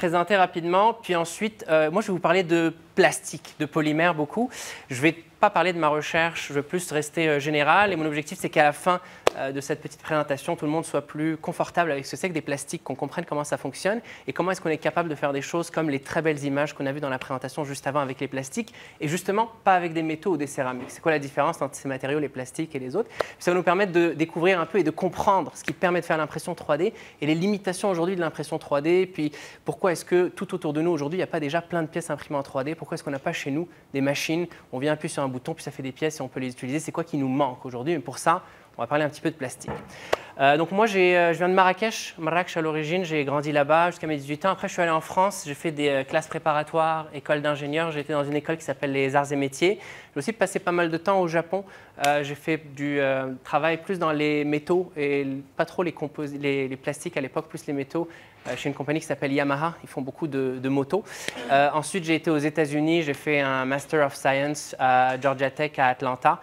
présenter rapidement, puis ensuite, moi je vais vous parler de plastique, de polymère beaucoup. Je ne vais pas parler de ma recherche, je veux plus rester général, et mon objectif c'est qu'à la fin de cette petite présentation, tout le monde soit plus confortable avec ce que c'est que des plastiques, qu'on comprenne comment ça fonctionne et comment est-ce qu'on est capable de faire des choses comme les très belles images qu'on a vues dans la présentation juste avant avec les plastiques, et justement pas avec des métaux ou des céramiques. C'est quoi la différence entre ces matériaux, les plastiques et les autres? Ça va nous permettre de découvrir un peu et de comprendre ce qui permet de faire l'impression 3D et les limitations aujourd'hui de l'impression 3D, puis pourquoi est-ce que tout autour de nous aujourd'hui, il n'y a pas déjà plein de pièces imprimées en 3D, pourquoi est-ce qu'on n'a pas chez nous des machines, on vient appuyer sur un bouton, puis ça fait des pièces et on peut les utiliser, c'est quoi qui nous manque aujourd'hui? Mais pour ça, on va parler un petit peu de plastique. Donc moi, je viens de Marrakech à l'origine, j'ai grandi là-bas jusqu'à mes 18 ans. Après, je suis allé en France, j'ai fait des classes préparatoires, école d'ingénieur. J'ai été dans une école qui s'appelle les Arts et Métiers. J'ai aussi passé pas mal de temps au Japon. J'ai fait du travail plus dans les métaux et pas trop les plastiques à l'époque, plus les métaux. Chez une compagnie qui s'appelle Yamaha, ils font beaucoup de motos. Ensuite, j'ai été aux États-Unis, j'ai fait un Master of Science à Georgia Tech à Atlanta.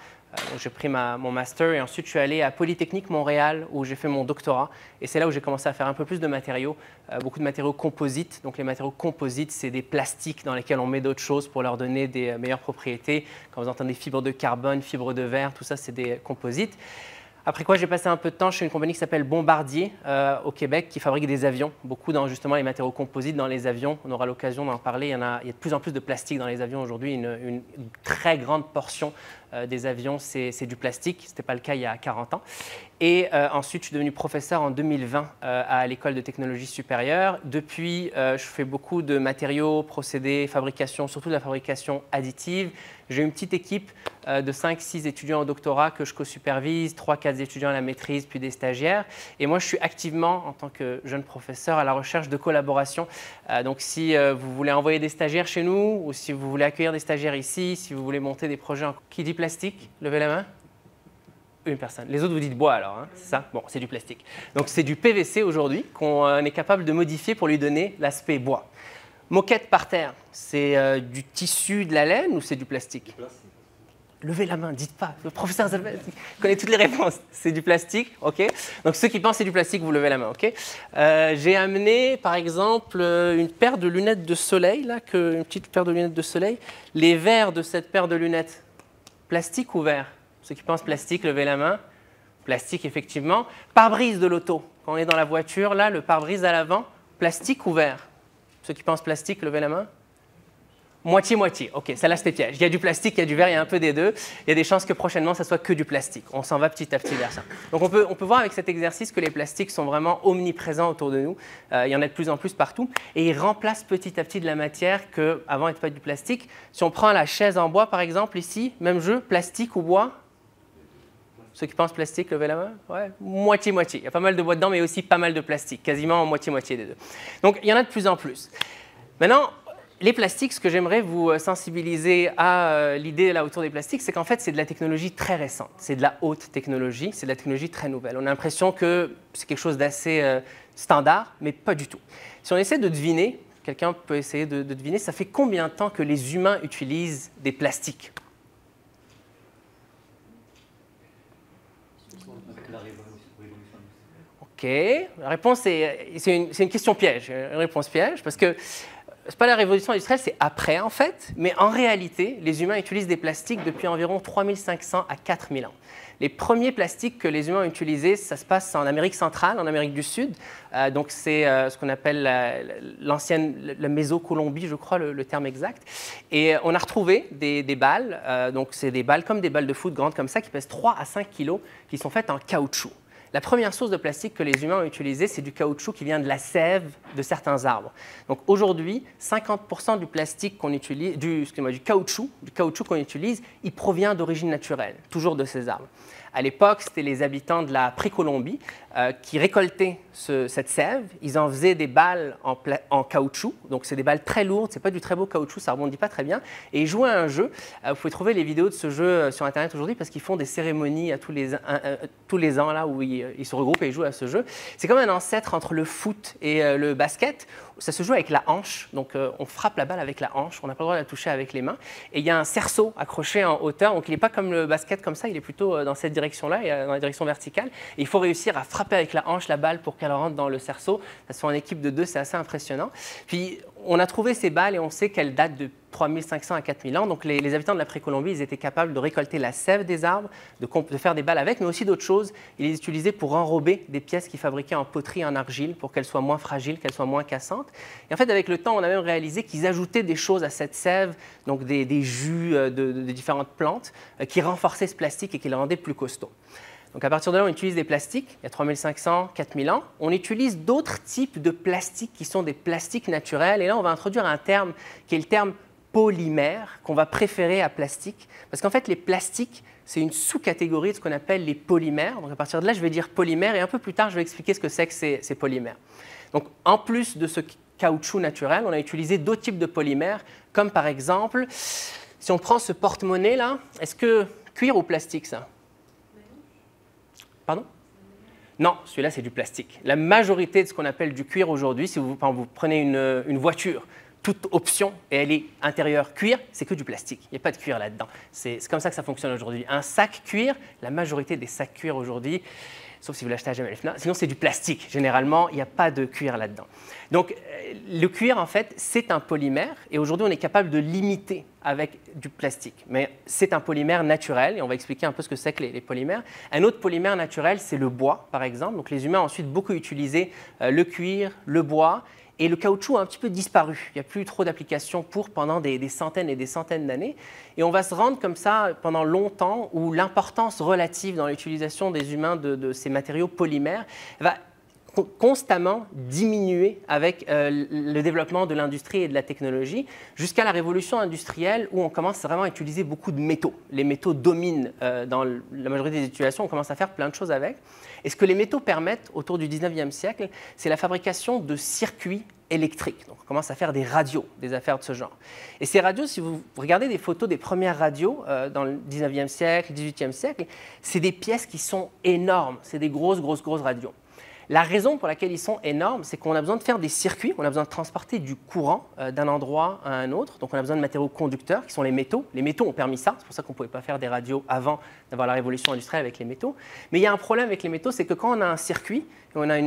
J'ai pris mon master et ensuite je suis allé à Polytechnique Montréal où j'ai fait mon doctorat. Et c'est là où j'ai commencé à faire un peu plus de matériaux, beaucoup de matériaux composites. Donc les matériaux composites, c'est des plastiques dans lesquels on met d'autres choses pour leur donner des meilleures propriétés. Quand vous entendez fibres de carbone, fibres de verre, tout ça, c'est des composites. Après quoi, j'ai passé un peu de temps chez une compagnie qui s'appelle Bombardier au Québec, qui fabrique des avions, beaucoup dans justement les matériaux composites dans les avions. On aura l'occasion d'en parler. Il y a de plus en plus de plastique dans les avions aujourd'hui. Une très grande portion des avions, c'est du plastique. Ce n'était pas le cas il y a 40 ans. Et ensuite, je suis devenu professeur en 2020 à l'École de technologie supérieure. Depuis, je fais beaucoup de matériaux, procédés, fabrication, surtout de la fabrication additive. J'ai une petite équipe de 5-6 étudiants au doctorat que je co-supervise, 3-4 étudiants à la maîtrise, puis des stagiaires. Et moi, je suis activement, en tant que jeune professeur, à la recherche de collaboration. Donc, si vous voulez envoyer des stagiaires chez nous, ou si vous voulez accueillir des stagiaires ici, si vous voulez monter des projets Qui dit plastique? Levez la main. Une personne. Les autres, vous dites bois alors, hein, c'est ça? Bon, c'est du plastique. Donc, c'est du PVC aujourd'hui qu'on est capable de modifier pour lui donner l'aspect bois. Moquette par terre, c'est du tissu, de la laine ou c'est du plastique? Du plastique. Levez la main, dites pas. Le professeur connaît toutes les réponses. C'est du plastique, ok? Donc ceux qui pensent que c'est du plastique, vous levez la main, ok? J'ai amené, par exemple, une paire de lunettes de soleil, là, une petite paire de lunettes de soleil. Les verres de cette paire de lunettes, plastique ou verre? Ceux qui pensent plastique, levez la main. Plastique, effectivement. Pare-brise de l'auto. Quand on est dans la voiture, là, le pare-brise à l'avant, plastique ou verre? Ceux qui pensent plastique, levez la main. Moitié-moitié. OK, celle-là, c'était piège. Il y a du plastique, il y a du verre, il y a un peu des deux. Il y a des chances que prochainement, ça soit que du plastique. On s'en va petit à petit vers ça. Donc, on peut voir avec cet exercice que les plastiques sont vraiment omniprésents autour de nous. Il y en a de plus en plus partout. Et ils remplacent petit à petit de la matière qu'avant n'était pas du plastique. Si on prend la chaise en bois, par exemple, ici, même jeu, plastique ou bois? Ceux qui pensent plastique, levez la main. Ouais, moitié-moitié. Il y a pas mal de bois dedans, mais aussi pas mal de plastique. Quasiment moitié-moitié des deux. Donc, il y en a de plus en plus. Maintenant, les plastiques, ce que j'aimerais vous sensibiliser à l'idée là autour des plastiques, c'est qu'en fait, c'est de la technologie très récente. C'est de la haute technologie, c'est de la technologie très nouvelle. On a l'impression que c'est quelque chose d'assez standard, mais pas du tout. Si on essaie de deviner, quelqu'un peut essayer de deviner, ça fait combien de temps que les humains utilisent des plastiques? OK. La réponse, c'est une question piège, une réponse piège, parce que ce n'est pas la révolution industrielle, c'est après en fait, mais en réalité, les humains utilisent des plastiques depuis environ 3500 à 4000 ans. Les premiers plastiques que les humains ont utilisés, ça se passe en Amérique centrale, en Amérique du Sud. Donc c'est ce qu'on appelle la Méso-Colombie, je crois le terme exact. Et on a retrouvé des balles, donc c'est des balles comme des balles de foot grandes comme ça, qui pèsent 3 à 5 kilos, qui sont faites en caoutchouc. La première source de plastique que les humains ont utilisée, c'est du caoutchouc qui vient de la sève de certains arbres. Donc aujourd'hui, 50% du plastique qu'on utilise, du caoutchouc qu'on utilise, il provient d'origine naturelle, toujours de ces arbres. À l'époque, c'était les habitants de la Pré-Colombie qui récoltaient cette sève. Ils en faisaient des balles en caoutchouc. Donc, c'est des balles très lourdes. Ce n'est pas du très beau caoutchouc, ça ne rebondit pas très bien. Et ils jouaient à un jeu. Vous pouvez trouver les vidéos de ce jeu sur Internet aujourd'hui parce qu'ils font des cérémonies tous les ans là, où ils ils se regroupent et ils jouent à ce jeu. C'est comme un ancêtre entre le foot et le basket. Ça se joue avec la hanche, donc on frappe la balle avec la hanche, on n'a pas le droit de la toucher avec les mains. Et il y a un cerceau accroché en hauteur, donc il n'est pas comme le basket comme ça, il est plutôt dans cette direction-là, dans la direction verticale. Et il faut réussir à frapper avec la hanche la balle pour qu'elle rentre dans le cerceau. Ça se fait en équipe de 2, c'est assez impressionnant. Puis on a trouvé ces balles et on sait qu'elles datent de 3500 à 4000 ans. Donc les habitants de la Pré-Colombie, ils étaient capables de récolter la sève des arbres, de faire des balles avec, mais aussi d'autres choses. Ils les utilisaient pour enrober des pièces qu'ils fabriquaient en poterie, en argile, pour qu'elles soient moins fragiles, qu'elles soient moins cassantes. Et en fait, avec le temps, on a même réalisé qu'ils ajoutaient des choses à cette sève, donc des jus de différentes plantes, qui renforçaient ce plastique et qui le rendaient plus costaud. Donc à partir de là, on utilise des plastiques, il y a 3500, 4000 ans. On utilise d'autres types de plastiques qui sont des plastiques naturels. Et là, on va introduire un terme qui est le terme polymère, qu'on va préférer à plastique. Parce qu'en fait, les plastiques, c'est une sous-catégorie de ce qu'on appelle les polymères. Donc à partir de là, je vais dire polymère et un peu plus tard, je vais expliquer ce que c'est que ces polymères. Donc en plus de ce caoutchouc naturel, on a utilisé d'autres types de polymères, comme par exemple, si on prend ce porte-monnaie là, est-ce que cuir ou plastique ça? Pardon? Non, celui-là, c'est du plastique. La majorité de ce qu'on appelle du cuir aujourd'hui, si vous prenez une voiture, toute option, et elle est intérieure cuir, c'est que du plastique. Il n'y a pas de cuir là-dedans. C'est comme ça que ça fonctionne aujourd'hui. Un sac cuir, la majorité des sacs cuir aujourd'hui, sauf si vous l'achetez à Jamal Fna, sinon c'est du plastique. Généralement, il n'y a pas de cuir là-dedans. Donc, le cuir, en fait, c'est un polymère, et aujourd'hui, on est capable de l'imiter avec du plastique. Mais c'est un polymère naturel, et on va expliquer un peu ce que c'est que les polymères. Un autre polymère naturel, c'est le bois, par exemple. Donc, les humains ont ensuite beaucoup utilisé le cuir, le bois, et le caoutchouc a un petit peu disparu. Il n'y a plus trop d'applications pour pendant des centaines et des centaines d'années. Et on va se rendre comme ça pendant longtemps où l'importance relative dans l'utilisation des humains de ces matériaux polymères va constamment diminuer avec le développement de l'industrie et de la technologie jusqu'à la révolution industrielle où on commence vraiment à utiliser beaucoup de métaux. Les métaux dominent dans la majorité des utilisations, on commence à faire plein de choses avec. Et ce que les métaux permettent autour du 19e siècle, c'est la fabrication de circuits électriques. Donc on commence à faire des radios, des affaires de ce genre. Et ces radios, si vous regardez des photos des premières radios dans le 19e siècle, 18e siècle, c'est des pièces qui sont énormes, c'est des grosses radios. La raison pour laquelle ils sont énormes, c'est qu'on a besoin de faire des circuits, on a besoin de transporter du courant d'un endroit à un autre. Donc on a besoin de matériaux conducteurs qui sont les métaux. Les métaux ont permis ça, c'est pour ça qu'on ne pouvait pas faire des radios avant d'avoir la révolution industrielle avec les métaux. Mais il y a un problème avec les métaux, c'est que quand on a un circuit, et on a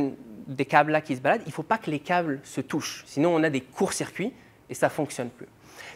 des câbles là qui se baladent, il ne faut pas que les câbles se touchent. Sinon on a des courts-circuits et ça ne fonctionne plus.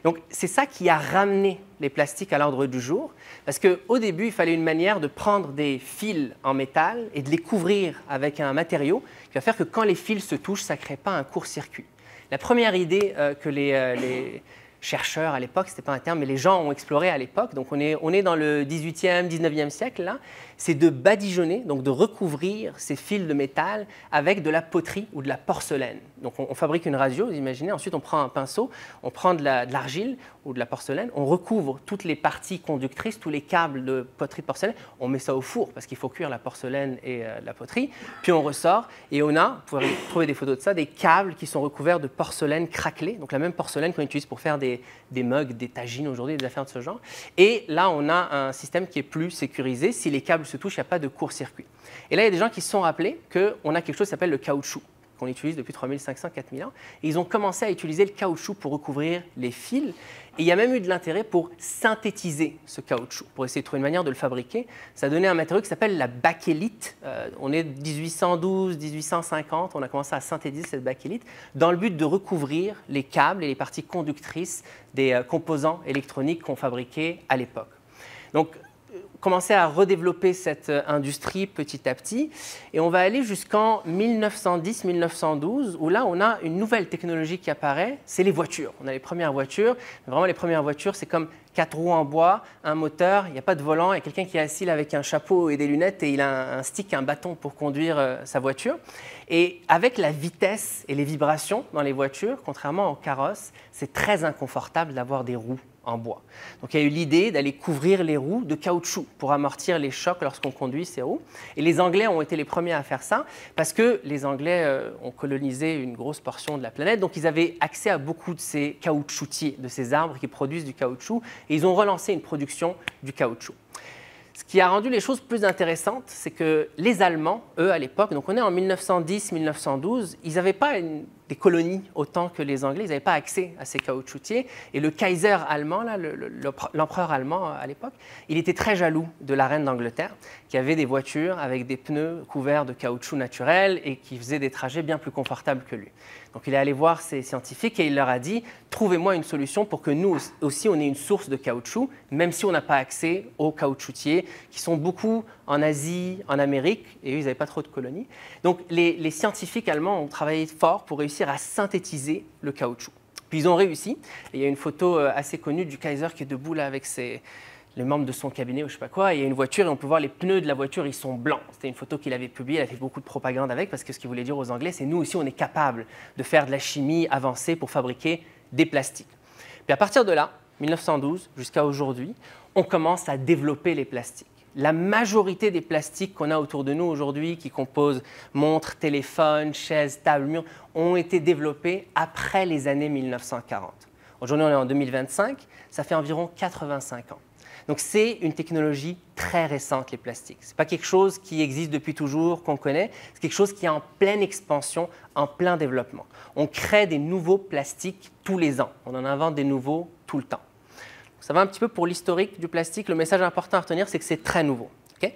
Donc c'est ça qui a ramené les plastiques à l'ordre du jour, parce qu'au début, il fallait une manière de prendre des fils en métal et de les couvrir avec un matériau qui va faire que quand les fils se touchent, ça ne crée pas un court-circuit. La première idée que les chercheurs à l'époque, ce n'était pas un terme, mais les gens ont exploré à l'époque, donc on est dans le 18e, 19e siècle, là, c'est de badigeonner, donc de recouvrir ces fils de métal avec de la poterie ou de la porcelaine. Donc on fabrique une radio, vous imaginez, ensuite on prend un pinceau, on prend de l'argile ou de la porcelaine, on recouvre toutes les parties conductrices, tous les câbles de poterie de porcelaine, on met ça au four parce qu'il faut cuire la porcelaine et la poterie, puis on ressort et on a, vous pouvez trouver des photos de ça, des câbles qui sont recouverts de porcelaine craquelée, donc la même porcelaine qu'on utilise pour faire des mugs, des tagines aujourd'hui, des affaires de ce genre. Et là, on a un système qui est plus sécurisé. Si les câbles se touchent, il n'y a pas de court-circuit. Et là, il y a des gens qui se sont rappelés qu'on a quelque chose qui s'appelle le caoutchouc, qu'on utilise depuis 3500, 4000 ans. Et ils ont commencé à utiliser le caoutchouc pour recouvrir les fils. Et il y a même eu de l'intérêt pour synthétiser ce caoutchouc, pour essayer de trouver une manière de le fabriquer. Ça a donné un matériau qui s'appelle la bakélite. On est 1812, 1850, on a commencé à synthétiser cette bakélite dans le but de recouvrir les câbles et les parties conductrices des composants électroniques qu'on fabriquait à l'époque. Donc, commencer à redévelopper cette industrie petit à petit. Et on va aller jusqu'en 1910-1912, où là, on a une nouvelle technologie qui apparaît, c'est les voitures. On a les premières voitures. Vraiment, les premières voitures, c'est comme 4 roues en bois, un moteur, il n'y a pas de volant, il y a quelqu'un qui est assis là avec un chapeau et des lunettes et il a un stick, un bâton pour conduire sa voiture. Et avec la vitesse et les vibrations dans les voitures, contrairement aux carrosses, c'est très inconfortable d'avoir des roues en bois. Donc il y a eu l'idée d'aller couvrir les roues de caoutchouc pour amortir les chocs lorsqu'on conduit ces roues. Et les Anglais ont été les premiers à faire ça parce que les Anglais ont colonisé une grosse portion de la planète. Donc ils avaient accès à beaucoup de ces caoutchoutiers, de ces arbres qui produisent du caoutchouc. Et ils ont relancé une production du caoutchouc. Ce qui a rendu les choses plus intéressantes, c'est que les Allemands, eux, à l'époque, donc on est en 1910-1912, ils n'avaient pas des colonies autant que les Anglais, ils n'avaient pas accès à ces caoutchoutiers. Et le Kaiser allemand, l'empereur allemand à l'époque, il était très jaloux de la reine d'Angleterre, qui avait des voitures avec des pneus couverts de caoutchouc naturel et qui faisait des trajets bien plus confortables que lui. Donc il est allé voir ces scientifiques et il leur a dit « Trouvez-moi une solution pour que nous aussi on ait une source de caoutchouc, même si on n'a pas accès aux caoutchoutiers qui sont beaucoup en Asie, en Amérique, et eux, ils n'avaient pas trop de colonies. » Donc les scientifiques allemands ont travaillé fort pour réussir à synthétiser le caoutchouc. Puis ils ont réussi. Et il y a une photo assez connue du Kaiser qui est debout là avec les membres de son cabinet ou je ne sais pas quoi, et il y a une voiture et on peut voir les pneus de la voiture, ils sont blancs. C'était une photo qu'il avait publiée, il a fait beaucoup de propagande avec parce que ce qu'il voulait dire aux Anglais, c'est nous aussi on est capable de faire de la chimie avancée pour fabriquer des plastiques. Puis à partir de là, 1912 jusqu'à aujourd'hui, on commence à développer les plastiques. La majorité des plastiques qu'on a autour de nous aujourd'hui, qui composent montres, téléphones, chaises, tables, murs, ont été développés après les années 1940. Aujourd'hui, on est en 2025, ça fait environ 85 ans. Donc c'est une technologie très récente, les plastiques. Ce n'est pas quelque chose qui existe depuis toujours, qu'on connaît, c'est quelque chose qui est en pleine expansion, en plein développement. On crée des nouveaux plastiques tous les ans, on en invente des nouveaux tout le temps. Ça va un petit peu pour l'historique du plastique. Le message important à retenir, c'est que c'est très nouveau. Okay?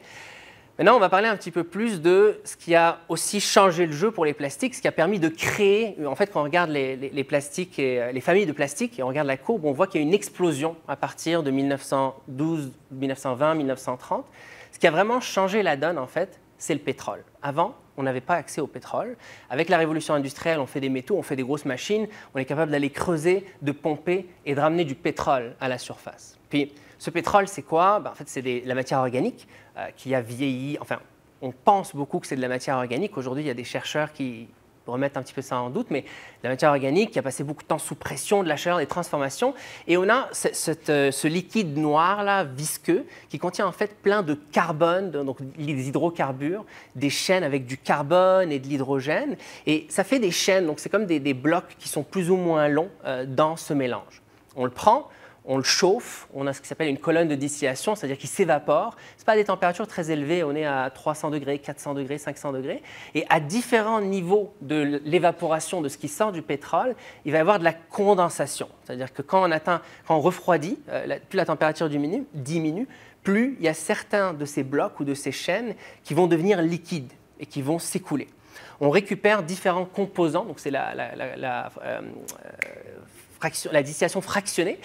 Maintenant, on va parler un petit peu plus de ce qui a aussi changé le jeu pour les plastiques, ce qui a permis de créer, en fait, quand on regarde les plastiques et les familles de plastiques et on regarde la courbe, on voit qu'il y a une explosion à partir de 1912, 1920, 1930. Ce qui a vraiment changé la donne, en fait, c'est le pétrole. Avant, on n'avait pas accès au pétrole. Avec la révolution industrielle, on fait des métaux, on fait des grosses machines, on est capable d'aller creuser, de pomper et de ramener du pétrole à la surface. Puis, ce pétrole, c'est quoi? En fait, c'est la matière organique qui a vieilli. Enfin, on pense beaucoup que c'est de la matière organique. Aujourd'hui, il y a des chercheurs qui remettent un petit peu ça en doute, mais la matière organique qui a passé beaucoup de temps sous pression, de la chaleur, des transformations. Et on a ce liquide noir, là, visqueux, qui contient en fait plein de carbone, donc des hydrocarbures, des chaînes avec du carbone et de l'hydrogène. Et ça fait des chaînes, donc c'est comme des blocs qui sont plus ou moins longs dans ce mélange. On le prend, on le chauffe, on a ce qui s'appelle une colonne de distillation, c'est-à-dire qu'il s'évapore. Ce n'est pas à des températures très élevées, on est à 300 degrés, 400 degrés, 500 degrés. Et à différents niveaux de l'évaporation de ce qui sort du pétrole, il va y avoir de la condensation. C'est-à-dire que quand on refroidit, plus la température diminue, plus il y a certains de ces blocs ou de ces chaînes qui vont devenir liquides et qui vont s'écouler. On récupère différents composants, donc c'est la distillation fractionnée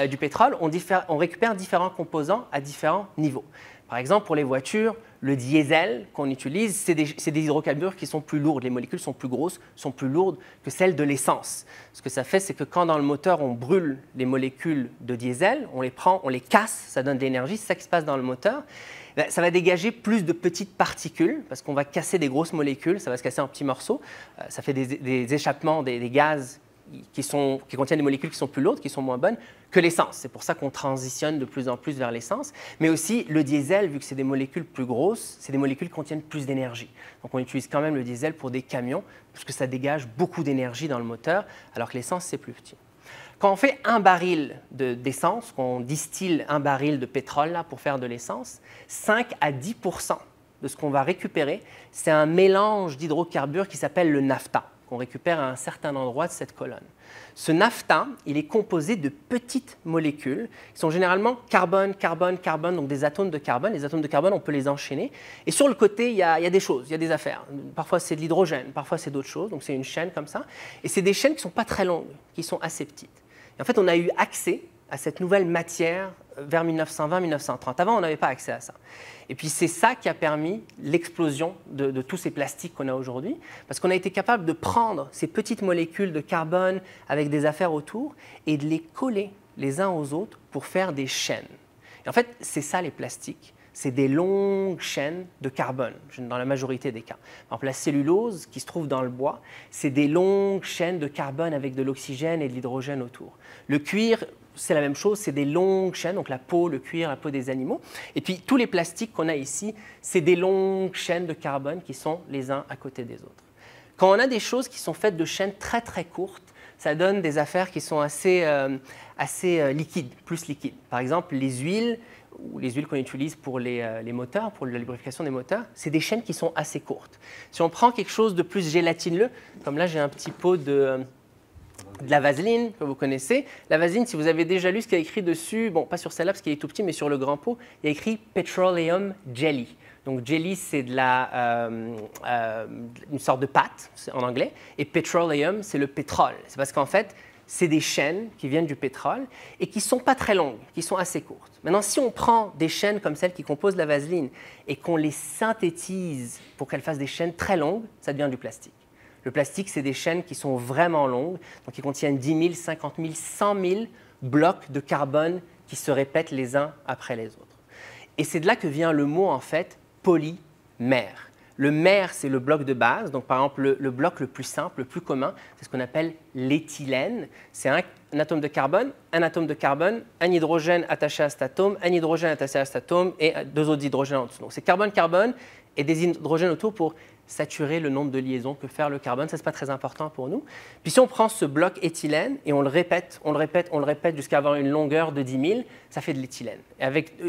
du pétrole, on récupère différents composants à différents niveaux. Par exemple, pour les voitures, le diesel qu'on utilise, c'est des hydrocarbures qui sont plus lourds. Les molécules sont plus grosses, sont plus lourdes que celles de l'essence. Ce que ça fait, c'est que quand dans le moteur, on brûle les molécules de diesel, on les prend, on les casse, ça donne de l'énergie, c'est ça qui se passe dans le moteur. Ça va dégager plus de petites particules parce qu'on va casser des grosses molécules, ça va se casser en petits morceaux. Ça fait des échappements, des gaz qui contiennent des molécules qui sont plus lourdes, qui sont moins bonnes que l'essence. C'est pour ça qu'on transitionne de plus en plus vers l'essence. Mais aussi, le diesel, vu que c'est des molécules plus grosses, c'est des molécules qui contiennent plus d'énergie. Donc on utilise quand même le diesel pour des camions, parce que ça dégage beaucoup d'énergie dans le moteur, alors que l'essence, c'est plus petit. Quand on fait un baril d'essence, qu'on distille un baril de pétrole là, pour faire de l'essence, 5 à 10% de ce qu'on va récupérer, c'est un mélange d'hydrocarbures qui s'appelle le naphta, qu'on récupère à un certain endroit de cette colonne. Ce naphta, il est composé de petites molécules qui sont généralement carbone, carbone, carbone, donc des atomes de carbone. Les atomes de carbone, on peut les enchaîner. Et sur le côté, il y a des choses, il y a des affaires. Parfois, c'est de l'hydrogène, parfois, c'est d'autres choses. Donc, c'est une chaîne comme ça. Et c'est des chaînes qui ne sont pas très longues, qui sont assez petites. Et en fait, on a eu accès à cette nouvelle matière vers 1920-1930. Avant, on n'avait pas accès à ça. Et puis, c'est ça qui a permis l'explosion de tous ces plastiques qu'on a aujourd'hui, parce qu'on a été capable de prendre ces petites molécules de carbone avec des affaires autour et de les coller les uns aux autres pour faire des chaînes. Et en fait, c'est ça les plastiques. C'est des longues chaînes de carbone, dans la majorité des cas. Par exemple, la cellulose qui se trouve dans le bois, c'est des longues chaînes de carbone avec de l'oxygène et de l'hydrogène autour. Le cuir, c'est la même chose, c'est des longues chaînes, donc la peau, le cuir, la peau des animaux. Et puis, tous les plastiques qu'on a ici, c'est des longues chaînes de carbone qui sont les uns à côté des autres. Quand on a des choses qui sont faites de chaînes très, très courtes, ça donne des affaires qui sont assez liquides, plus liquides. Par exemple, les huiles ou les huiles qu'on utilise pour les moteurs, pour la lubrification des moteurs, c'est des chaînes qui sont assez courtes. Si on prend quelque chose de plus gélatineux, comme là j'ai un petit pot de la vaseline que vous connaissez. La vaseline, si vous avez déjà lu ce qu'il y a écrit dessus, bon, pas sur celle-là parce qu'il est tout petit, mais sur le grand pot, il y a écrit Petroleum Jelly. Donc jelly, c'est une sorte de pâte en anglais, et petroleum, c'est le pétrole. C'est parce qu'en fait, c'est des chaînes qui viennent du pétrole et qui ne sont pas très longues, qui sont assez courtes. Maintenant, si on prend des chaînes comme celles qui composent la vaseline et qu'on les synthétise pour qu'elles fassent des chaînes très longues, ça devient du plastique. Le plastique, c'est des chaînes qui sont vraiment longues, donc qui contiennent 10 000, 50 000, 100 000 blocs de carbone qui se répètent les uns après les autres. Et c'est de là que vient le mot, en fait, polymère. Le mère, c'est le bloc de base. Donc, par exemple, le bloc le plus simple, le plus commun, c'est ce qu'on appelle l'éthylène. C'est un atome de carbone, un hydrogène attaché à cet atome, un hydrogène attaché à cet atome et deux autres hydrogènes en dessous. Donc, c'est carbone-carbone et des hydrogènes autour pour saturer le nombre de liaisons que faire le carbone. Ça, ce n'est pas très important pour nous. Puis, si on prend ce bloc éthylène et on le répète jusqu'à avoir une longueur de 10 000, ça fait de l'éthylène.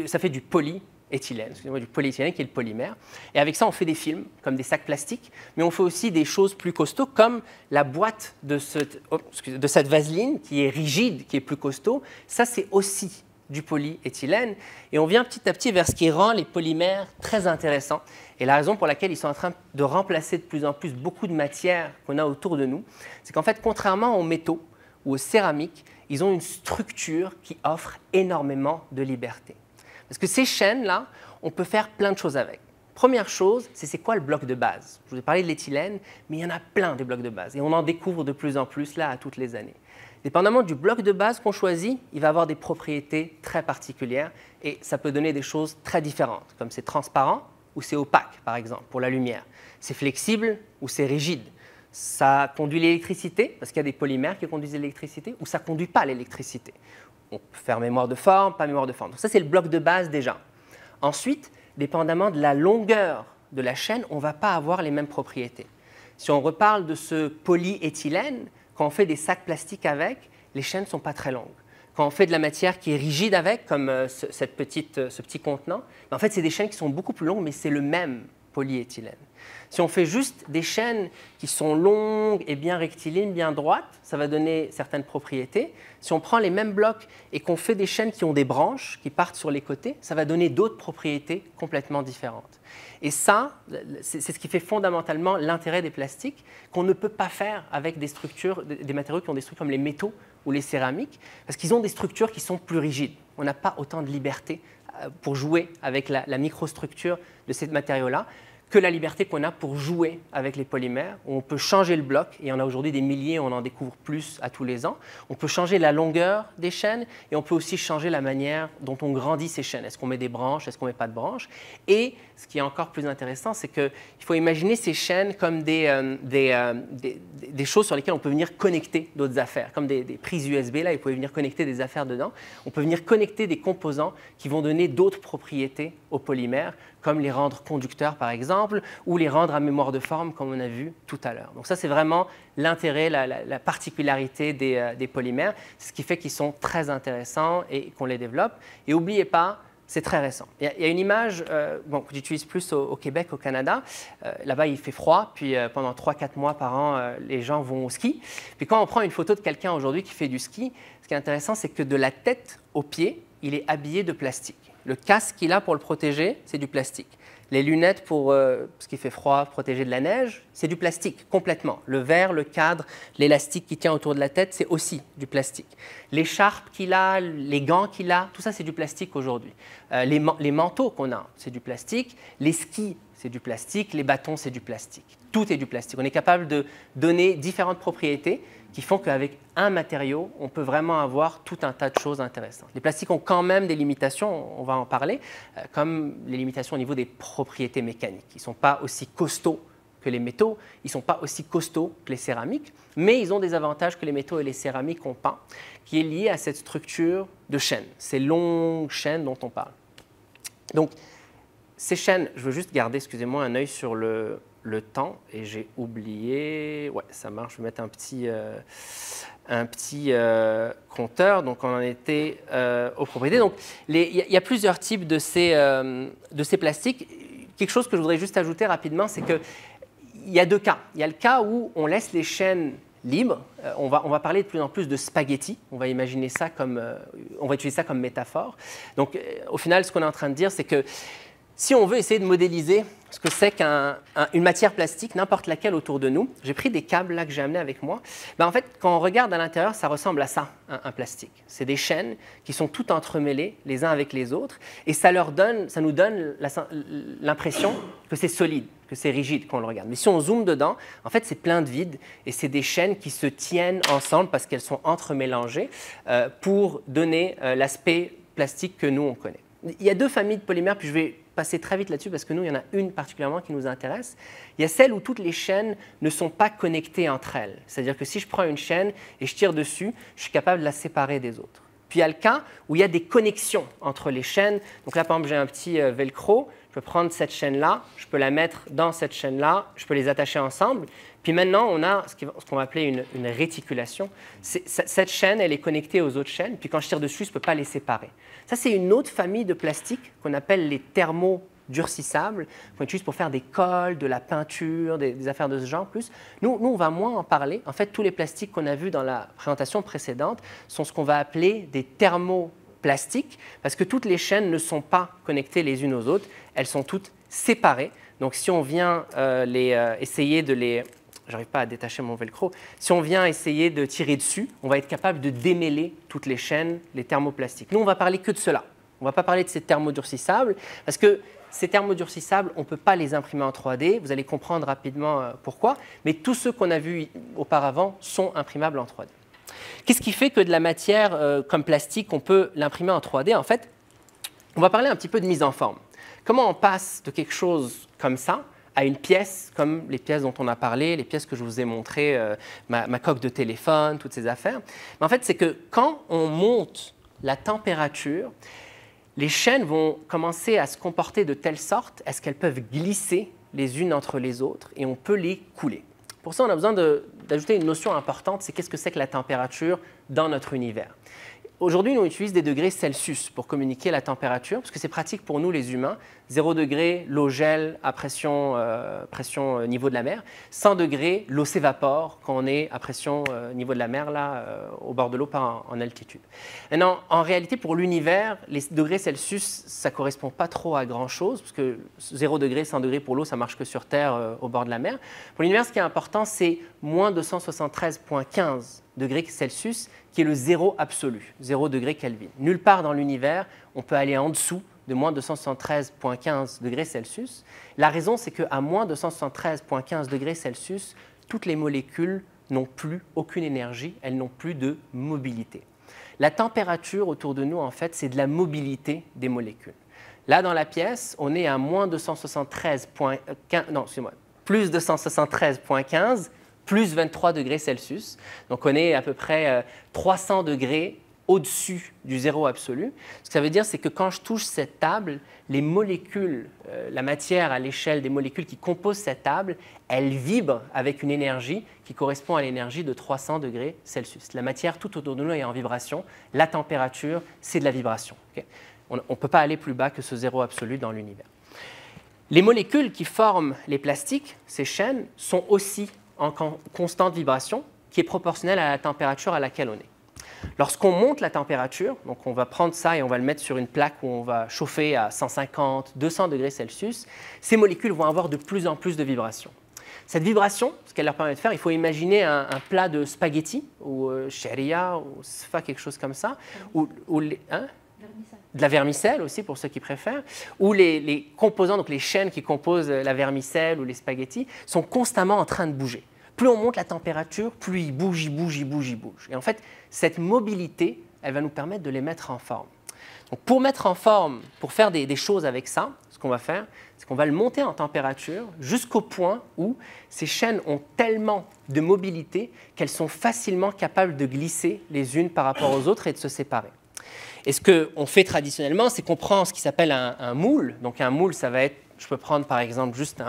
Ça fait du polyéthylène, du polyéthylène qui est le polymère. Et avec ça, on fait des films, comme des sacs plastiques, mais on fait aussi des choses plus costauds, comme la boîte de cette vaseline qui est rigide, qui est plus costaud. Ça, c'est aussi du polyéthylène. Et on vient petit à petit vers ce qui rend les polymères très intéressants. Et la raison pour laquelle ils sont en train de remplacer de plus en plus beaucoup de matières qu'on a autour de nous, c'est qu'en fait, contrairement aux métaux ou aux céramiques, ils ont une structure qui offre énormément de liberté. Parce que ces chaînes-là, on peut faire plein de choses avec. Première chose, c'est quoi le bloc de base? Je vous ai parlé de l'éthylène, mais il y en a plein des blocs de base. Et on en découvre de plus en plus là, à toutes les années. Dépendamment du bloc de base qu'on choisit, il va avoir des propriétés très particulières et ça peut donner des choses très différentes, comme c'est transparent ou c'est opaque, par exemple, pour la lumière. C'est flexible ou c'est rigide. Ça conduit l'électricité, parce qu'il y a des polymères qui conduisent l'électricité, ou ça ne conduit pas l'électricité. On peut faire mémoire de forme, pas mémoire de forme. Donc ça, c'est le bloc de base déjà. Ensuite, dépendamment de la longueur de la chaîne, on ne va pas avoir les mêmes propriétés. Si on reparle de ce polyéthylène, quand on fait des sacs plastiques avec, les chaînes ne sont pas très longues. Quand on fait de la matière qui est rigide avec, comme ce petit contenant, en fait, c'est des chaînes qui sont beaucoup plus longues, mais c'est le même polyéthylène. Si on fait juste des chaînes qui sont longues et bien rectilignes, bien droites, ça va donner certaines propriétés. Si on prend les mêmes blocs et qu'on fait des chaînes qui ont des branches, qui partent sur les côtés, ça va donner d'autres propriétés complètement différentes. Et ça, c'est ce qui fait fondamentalement l'intérêt des plastiques, qu'on ne peut pas faire avec des structures, des matériaux qui ont des structures comme les métaux ou les céramiques, parce qu'ils ont des structures qui sont plus rigides. On n'a pas autant de liberté pour jouer avec la microstructure de ces matériaux-là que la liberté qu'on a pour jouer avec les polymères, où on peut changer le bloc, et on a aujourd'hui des milliers, on en découvre plus à tous les ans. On peut changer la longueur des chaînes, et on peut aussi changer la manière dont on grandit ces chaînes. Est-ce qu'on met des branches, est-ce qu'on ne met pas de branches? Et ce qui est encore plus intéressant, c'est qu'il faut imaginer ces chaînes comme des choses sur lesquelles on peut venir connecter d'autres affaires, comme des prises USB, là, vous pouvez venir connecter des affaires dedans. On peut venir connecter des composants qui vont donner d'autres propriétés aux polymères, comme les rendre conducteurs, par exemple, ou les rendre à mémoire de forme, comme on a vu tout à l'heure. Donc ça, c'est vraiment l'intérêt, la particularité des polymères. C'est ce qui fait qu'ils sont très intéressants et qu'on les développe. Et n'oubliez pas, c'est très récent. Il y a une image que j'utilise plus au Québec, au Canada. Là-bas, il fait froid, puis pendant 3-4 mois par an, les gens vont au ski. Puis quand on prend une photo de quelqu'un aujourd'hui qui fait du ski, ce qui est intéressant, c'est que de la tête aux pieds, il est habillé de plastique. Le casque qu'il a pour le protéger, c'est du plastique. Les lunettes pour ce qui fait froid, protéger de la neige, c'est du plastique complètement. Le verre, le cadre, l'élastique qui tient autour de la tête, c'est aussi du plastique. L'écharpe qu'il a, les gants qu'il a, tout ça, c'est du plastique aujourd'hui. Les manteaux qu'on a, c'est du plastique. Les skis, c'est du plastique. Les bâtons, c'est du plastique. Tout est du plastique. On est capable de donner différentes propriétés qui font qu'avec un matériau, on peut vraiment avoir tout un tas de choses intéressantes. Les plastiques ont quand même des limitations, on va en parler, comme les limitations au niveau des propriétés mécaniques. Ils ne sont pas aussi costauds que les métaux, ils ne sont pas aussi costauds que les céramiques, mais ils ont des avantages que les métaux et les céramiques n'ont pas, qui est lié à cette structure de chaînes, ces longues chaînes dont on parle. Donc, ces chaînes, je veux juste garder, excusez-moi, un œil sur le temps et j'ai oublié. Ouais, ça marche. Je vais mettre un petit compteur. Donc, on en était aux propriétés. Donc, il y a plusieurs types de ces plastiques. Quelque chose que je voudrais juste ajouter rapidement, c'est qu'il y a deux cas. Il y a le cas où on laisse les chaînes libres. On va parler de plus en plus de spaghettis. On va imaginer ça comme, on va utiliser ça comme métaphore. Donc, au final, ce qu'on est en train de dire, c'est que si on veut essayer de modéliser ce que c'est qu'une matière plastique, n'importe laquelle autour de nous, j'ai pris des câbles là que j'ai amenés avec moi. En fait, quand on regarde à l'intérieur, ça ressemble à ça, un plastique. C'est des chaînes qui sont toutes entremêlées les uns avec les autres et ça nous donne l'impression que c'est solide, que c'est rigide quand on le regarde. Mais si on zoome dedans, en fait, c'est plein de vide et c'est des chaînes qui se tiennent ensemble parce qu'elles sont entremélangées pour donner l'aspect plastique que nous, on connaît. Il y a deux familles de polymères, puis je vais passer très vite là-dessus parce que nous, il y en a une particulièrement qui nous intéresse. Il y a celle où toutes les chaînes ne sont pas connectées entre elles. C'est-à-dire que si je prends une chaîne et je tire dessus, je suis capable de la séparer des autres. Puis il y a le cas où il y a des connexions entre les chaînes. Donc là, par exemple, j'ai un petit velcro. Je peux prendre cette chaîne-là, je peux la mettre dans cette chaîne-là, je peux les attacher ensemble. Puis maintenant, on a ce qu'on va appeler une réticulation. Cette chaîne, elle est connectée aux autres chaînes. Puis quand je tire dessus, je ne peux pas les séparer. Ça, c'est une autre famille de plastiques qu'on appelle les thermodurcissables, qu'on utilise pour faire des colles, de la peinture, des affaires de ce genre plus. Nous, on va moins en parler. En fait, tous les plastiques qu'on a vus dans la présentation précédente sont ce qu'on va appeler des thermoplastiques, parce que toutes les chaînes ne sont pas connectées les unes aux autres, elles sont toutes séparées. Donc, si on vient essayer de les... J'arrive pas à détacher mon velcro. Si on vient essayer de tirer dessus, on va être capable de démêler toutes les chaînes, les thermoplastiques. Nous, on va parler que de cela. On ne va pas parler de ces thermodurcissables, parce que ces thermodurcissables, on ne peut pas les imprimer en 3D. Vous allez comprendre rapidement pourquoi. Mais tous ceux qu'on a vus auparavant sont imprimables en 3D. Qu'est-ce qui fait que de la matière comme plastique, on peut l'imprimer en 3D? En fait, on va parler un petit peu de mise en forme. Comment on passe de quelque chose comme ça à une pièce comme les pièces dont on a parlé, les pièces que je vous ai montrées, ma coque de téléphone, toutes ces affaires. Mais en fait, c'est que quand on monte la température, les chaînes vont commencer à se comporter de telle sorte à ce qu'elles peuvent glisser les unes entre les autres et on peut les couler. Pour ça, on a besoin d'ajouter une notion importante, c'est qu'est-ce que c'est que la température dans notre univers. Aujourd'hui, on utilise des degrés Celsius pour communiquer la température, parce que c'est pratique pour nous, les humains. 0 degré, l'eau gèle à pression niveau de la mer. 100 degrés, l'eau s'évapore quand on est à pression niveau de la mer, là, au bord de l'eau, pas en altitude. Maintenant, en réalité, pour l'univers, les degrés Celsius, ça ne correspond pas trop à grand-chose, parce que 0 degré, 100 degrés pour l'eau, ça ne marche que sur Terre, au bord de la mer. Pour l'univers, ce qui est important, c'est moins 273,15 degrés Celsius, qui est le zéro absolu, 0 degré Kelvin. Nulle part dans l'univers, on peut aller en dessous de moins 273,15 degrés Celsius. La raison, c'est qu'à moins 273,15 degrés Celsius, toutes les molécules n'ont plus aucune énergie, elles n'ont plus de mobilité. La température autour de nous, en fait, c'est de la mobilité des molécules. Là, dans la pièce, on est à moins 273,15, non, excusez-moi, plus 273,15, plus 23 degrés Celsius. Donc, on est à peu près 300 degrés au-dessus du zéro absolu. Ce que ça veut dire, c'est que quand je touche cette table, les molécules, la matière à l'échelle des molécules qui composent cette table, elles vibrent avec une énergie qui correspond à l'énergie de 300 degrés Celsius. La matière tout autour de nous est en vibration. La température, c'est de la vibration. Okay? On ne peut pas aller plus bas que ce zéro absolu dans l'univers. Les molécules qui forment les plastiques, ces chaînes, sont aussi en constante vibration qui est proportionnelle à la température à laquelle on est. Lorsqu'on monte la température, donc on va prendre ça et on va le mettre sur une plaque où on va chauffer à 150, 200 degrés Celsius, ces molécules vont avoir de plus en plus de vibrations. Cette vibration, ce qu'elle leur permet de faire, il faut imaginer un plat de spaghettis ou sharia ou sfa, quelque chose comme ça, ou de la vermicelle aussi pour ceux qui préfèrent, où les composants, donc les chaînes qui composent la vermicelle ou les spaghettis, sont constamment en train de bouger. Plus on monte la température, plus ils bougent, ils bougent, ils bougent, ils bougent. Et en fait, cette mobilité, elle va nous permettre de les mettre en forme. Donc, pour mettre en forme, pour faire des choses avec ça, ce qu'on va faire, c'est qu'on va le monter en température jusqu'au point où ces chaînes ont tellement de mobilité qu'elles sont facilement capables de glisser les unes par rapport aux autres et de se séparer. Et ce qu'on fait traditionnellement, c'est qu'on prend ce qui s'appelle un moule. Donc un moule, ça va être, je peux prendre par exemple juste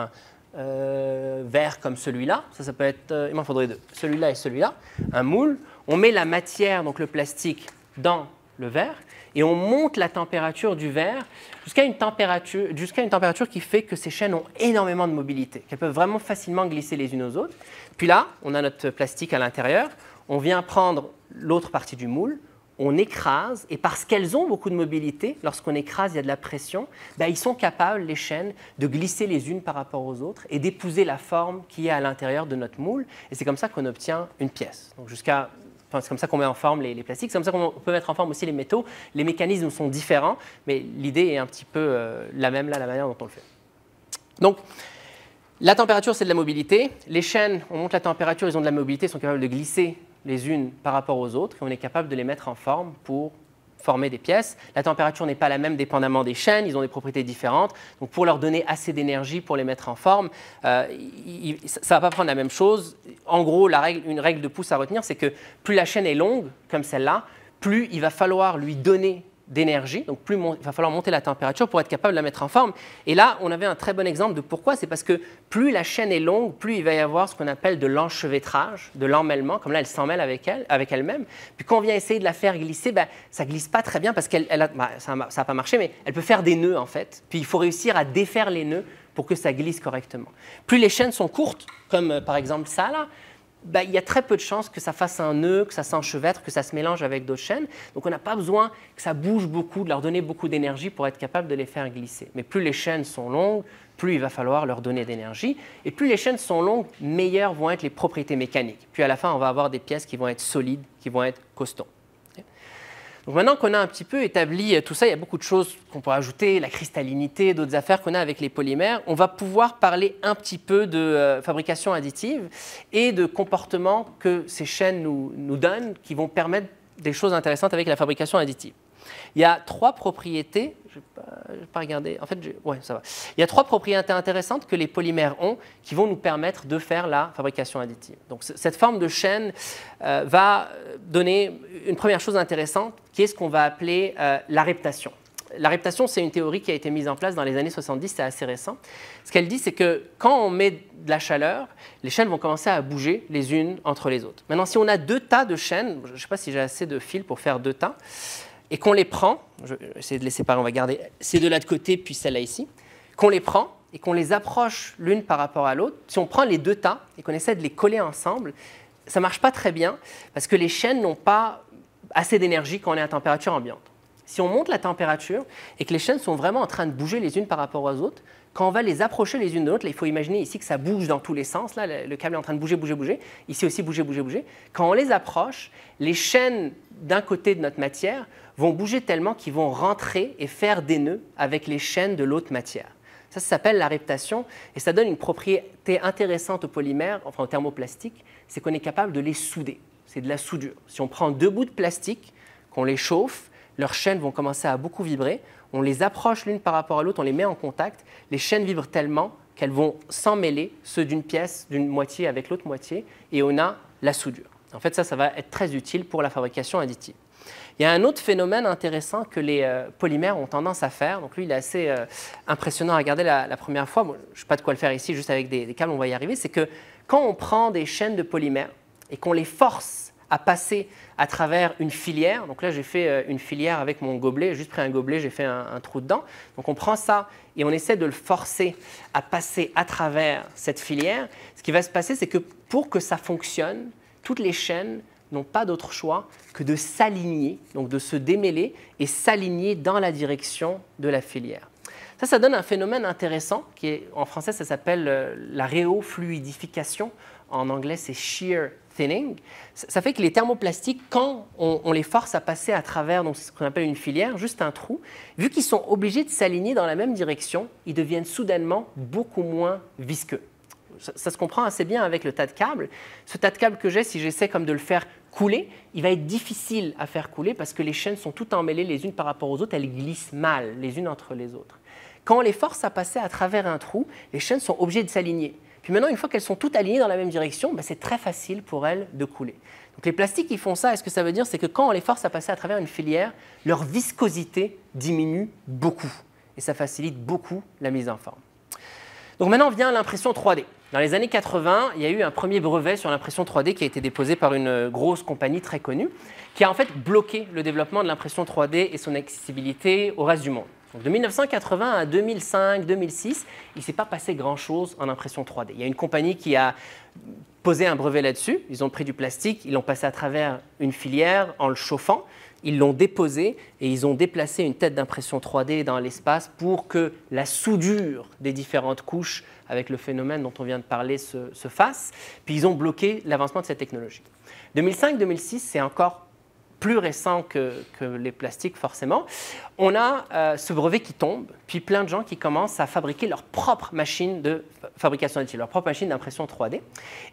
verre comme celui-là, ça peut être, il m'en faudrait deux, celui-là et celui-là, un moule, on met la matière, donc le plastique, dans le verre, et on monte la température du verre jusqu'à une température qui fait que ces chaînes ont énormément de mobilité, qu'elles peuvent vraiment facilement glisser les unes aux autres. Puis là, on a notre plastique à l'intérieur, on vient prendre l'autre partie du moule, on écrase, et parce qu'elles ont beaucoup de mobilité, lorsqu'on écrase, il y a de la pression, ils sont capables, les chaînes, de glisser les unes par rapport aux autres et d'épouser la forme qui est à l'intérieur de notre moule. Et c'est comme ça qu'on obtient une pièce. Donc c'est comme ça qu'on met en forme les plastiques, c'est comme ça qu'on peut mettre en forme aussi les métaux. Les mécanismes sont différents, mais l'idée est un petit peu la même, là, la manière dont on le fait. Donc, la température, c'est de la mobilité. Les chaînes, on monte la température, ils ont de la mobilité, ils sont capables de glisser les unes par rapport aux autres, et on est capable de les mettre en forme pour former des pièces. La température n'est pas la même dépendamment des chaînes, ils ont des propriétés différentes. Donc pour leur donner assez d'énergie pour les mettre en forme, ça ne va pas prendre la même chose. En gros, une règle de pouce à retenir, c'est que plus la chaîne est longue, comme celle-là, plus il va falloir lui donner d'énergie, donc plus il va falloir monter la température pour être capable de la mettre en forme. Et là, on avait un très bon exemple de pourquoi. C'est parce que plus la chaîne est longue, plus il va y avoir ce qu'on appelle de l'enchevêtrage, de l'emmêlement, comme là, elle s'emmêle avec elle-même. Puis quand on vient essayer de la faire glisser, ça ne glisse pas très bien parce que ça n'a pas marché, mais elle peut faire des nœuds en fait. Puis il faut réussir à défaire les nœuds pour que ça glisse correctement. Plus les chaînes sont courtes, comme par exemple ça là, il y a très peu de chances que ça fasse un nœud, que ça s'enchevêtre, que ça se mélange avec d'autres chaînes. Donc on n'a pas besoin que ça bouge beaucoup, de leur donner beaucoup d'énergie pour être capable de les faire glisser. Mais plus les chaînes sont longues, plus il va falloir leur donner d'énergie. Et plus les chaînes sont longues, meilleures vont être les propriétés mécaniques. Puis à la fin, on va avoir des pièces qui vont être solides, qui vont être costauds. Donc maintenant qu'on a un petit peu établi tout ça, il y a beaucoup de choses qu'on peut ajouter, la cristallinité, d'autres affaires qu'on a avec les polymères. On va pouvoir parler un petit peu de fabrication additive et de comportements que ces chaînes nous donnent qui vont permettre des choses intéressantes avec la fabrication additive. Il y a trois propriétés, je vais pas regarder, en fait, ouais, ça va. Il y a trois propriétés intéressantes que les polymères ont qui vont nous permettre de faire la fabrication additive. Donc cette forme de chaîne va donner une première chose intéressante qui est ce qu'on va appeler la reptation. La reptation, c'est une théorie qui a été mise en place dans les années 70, c'est assez récent. Ce qu'elle dit, c'est que quand on met de la chaleur, les chaînes vont commencer à bouger les unes entre les autres. Maintenant, si on a deux tas de chaînes, je ne sais pas si j'ai assez de fils pour faire deux tas, et qu'on les prend, je vais essayer de les séparer, on va garder ces deux-là de côté, puis celle-là ici, qu'on les prend et qu'on les approche l'une par rapport à l'autre, si on prend les deux tas et qu'on essaie de les coller ensemble, ça ne marche pas très bien parce que les chaînes n'ont pas assez d'énergie quand on est à température ambiante. Si on monte la température et que les chaînes sont vraiment en train de bouger les unes par rapport aux autres, quand on va les approcher les unes de l'autre, il faut imaginer ici que ça bouge dans tous les sens, là, le câble est en train de bouger, bouger, bouger, ici aussi bouger, bouger, bouger. Quand on les approche, les chaînes d'un côté de notre matière vont bouger tellement qu'ils vont rentrer et faire des nœuds avec les chaînes de l'autre matière. Ça s'appelle la reptation et ça donne une propriété intéressante aux polymères, enfin aux thermoplastiques, c'est qu'on est capable de les souder. C'est de la soudure. Si on prend deux bouts de plastique, qu'on les chauffe, leurs chaînes vont commencer à beaucoup vibrer, on les approche l'une par rapport à l'autre, on les met en contact, les chaînes vibrent tellement qu'elles vont s'emmêler, ceux d'une pièce, d'une moitié avec l'autre moitié, et on a la soudure. En fait, ça va être très utile pour la fabrication additive. Il y a un autre phénomène intéressant que les polymères ont tendance à faire. Donc lui, il est assez impressionnant à regarder la première fois. Bon, je ne sais pas de quoi le faire ici, juste avec des câbles, on va y arriver. C'est que quand on prend des chaînes de polymères et qu'on les force à passer à travers une filière, donc là j'ai fait une filière avec mon gobelet, j'ai juste pris un gobelet, j'ai fait un trou dedans. Donc on prend ça et on essaie de le forcer à passer à travers cette filière. Ce qui va se passer, c'est que pour que ça fonctionne, toutes les chaînes n'ont pas d'autre choix que de s'aligner, donc de se démêler et s'aligner dans la direction de la filière. Ça donne un phénomène intéressant qui est, en français, ça s'appelle la réofluidification. En anglais, c'est shear thinning. Ça fait que les thermoplastiques, quand on les force à passer à travers donc, ce qu'on appelle une filière, juste un trou, vu qu'ils sont obligés de s'aligner dans la même direction, ils deviennent soudainement beaucoup moins visqueux. Ça se comprend assez bien avec le tas de câbles. Ce tas de câbles que j'ai, si j'essaie comme de le faire couler, il va être difficile à faire couler parce que les chaînes sont toutes emmêlées les unes par rapport aux autres, elles glissent mal les unes entre les autres. Quand on les force à passer à travers un trou, les chaînes sont obligées de s'aligner. Puis maintenant, une fois qu'elles sont toutes alignées dans la même direction, c'est très facile pour elles de couler. Donc les plastiques qui font ça, et ce que ça veut dire, c'est que quand on les force à passer à travers une filière, leur viscosité diminue beaucoup et ça facilite beaucoup la mise en forme. Donc maintenant vient l'impression 3D. Dans les années 80, il y a eu un premier brevet sur l'impression 3D qui a été déposé par une grosse compagnie très connue, qui a en fait bloqué le développement de l'impression 3D et son accessibilité au reste du monde. Donc de 1980 à 2005-2006, il ne s'est pas passé grand-chose en impression 3D. Il y a une compagnie qui a posé un brevet là-dessus, ils ont pris du plastique, ils l'ont passé à travers une filière en le chauffant, ils l'ont déposé et ils ont déplacé une tête d'impression 3D dans l'espace pour que la soudure des différentes couches avec le phénomène dont on vient de parler se fasse. Puis ils ont bloqué l'avancement de cette technologie. 2005-2006, c'est encore plus récent que les plastiques forcément. On a ce brevet qui tombe, puis plein de gens qui commencent à fabriquer leur propre machine de fabrication additive, leur propre machine d'impression 3D.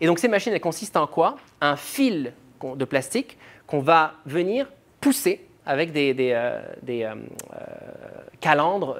Et donc ces machines, elles consistent en quoi? Un fil de plastique qu'on va venir pousser avec des calandres,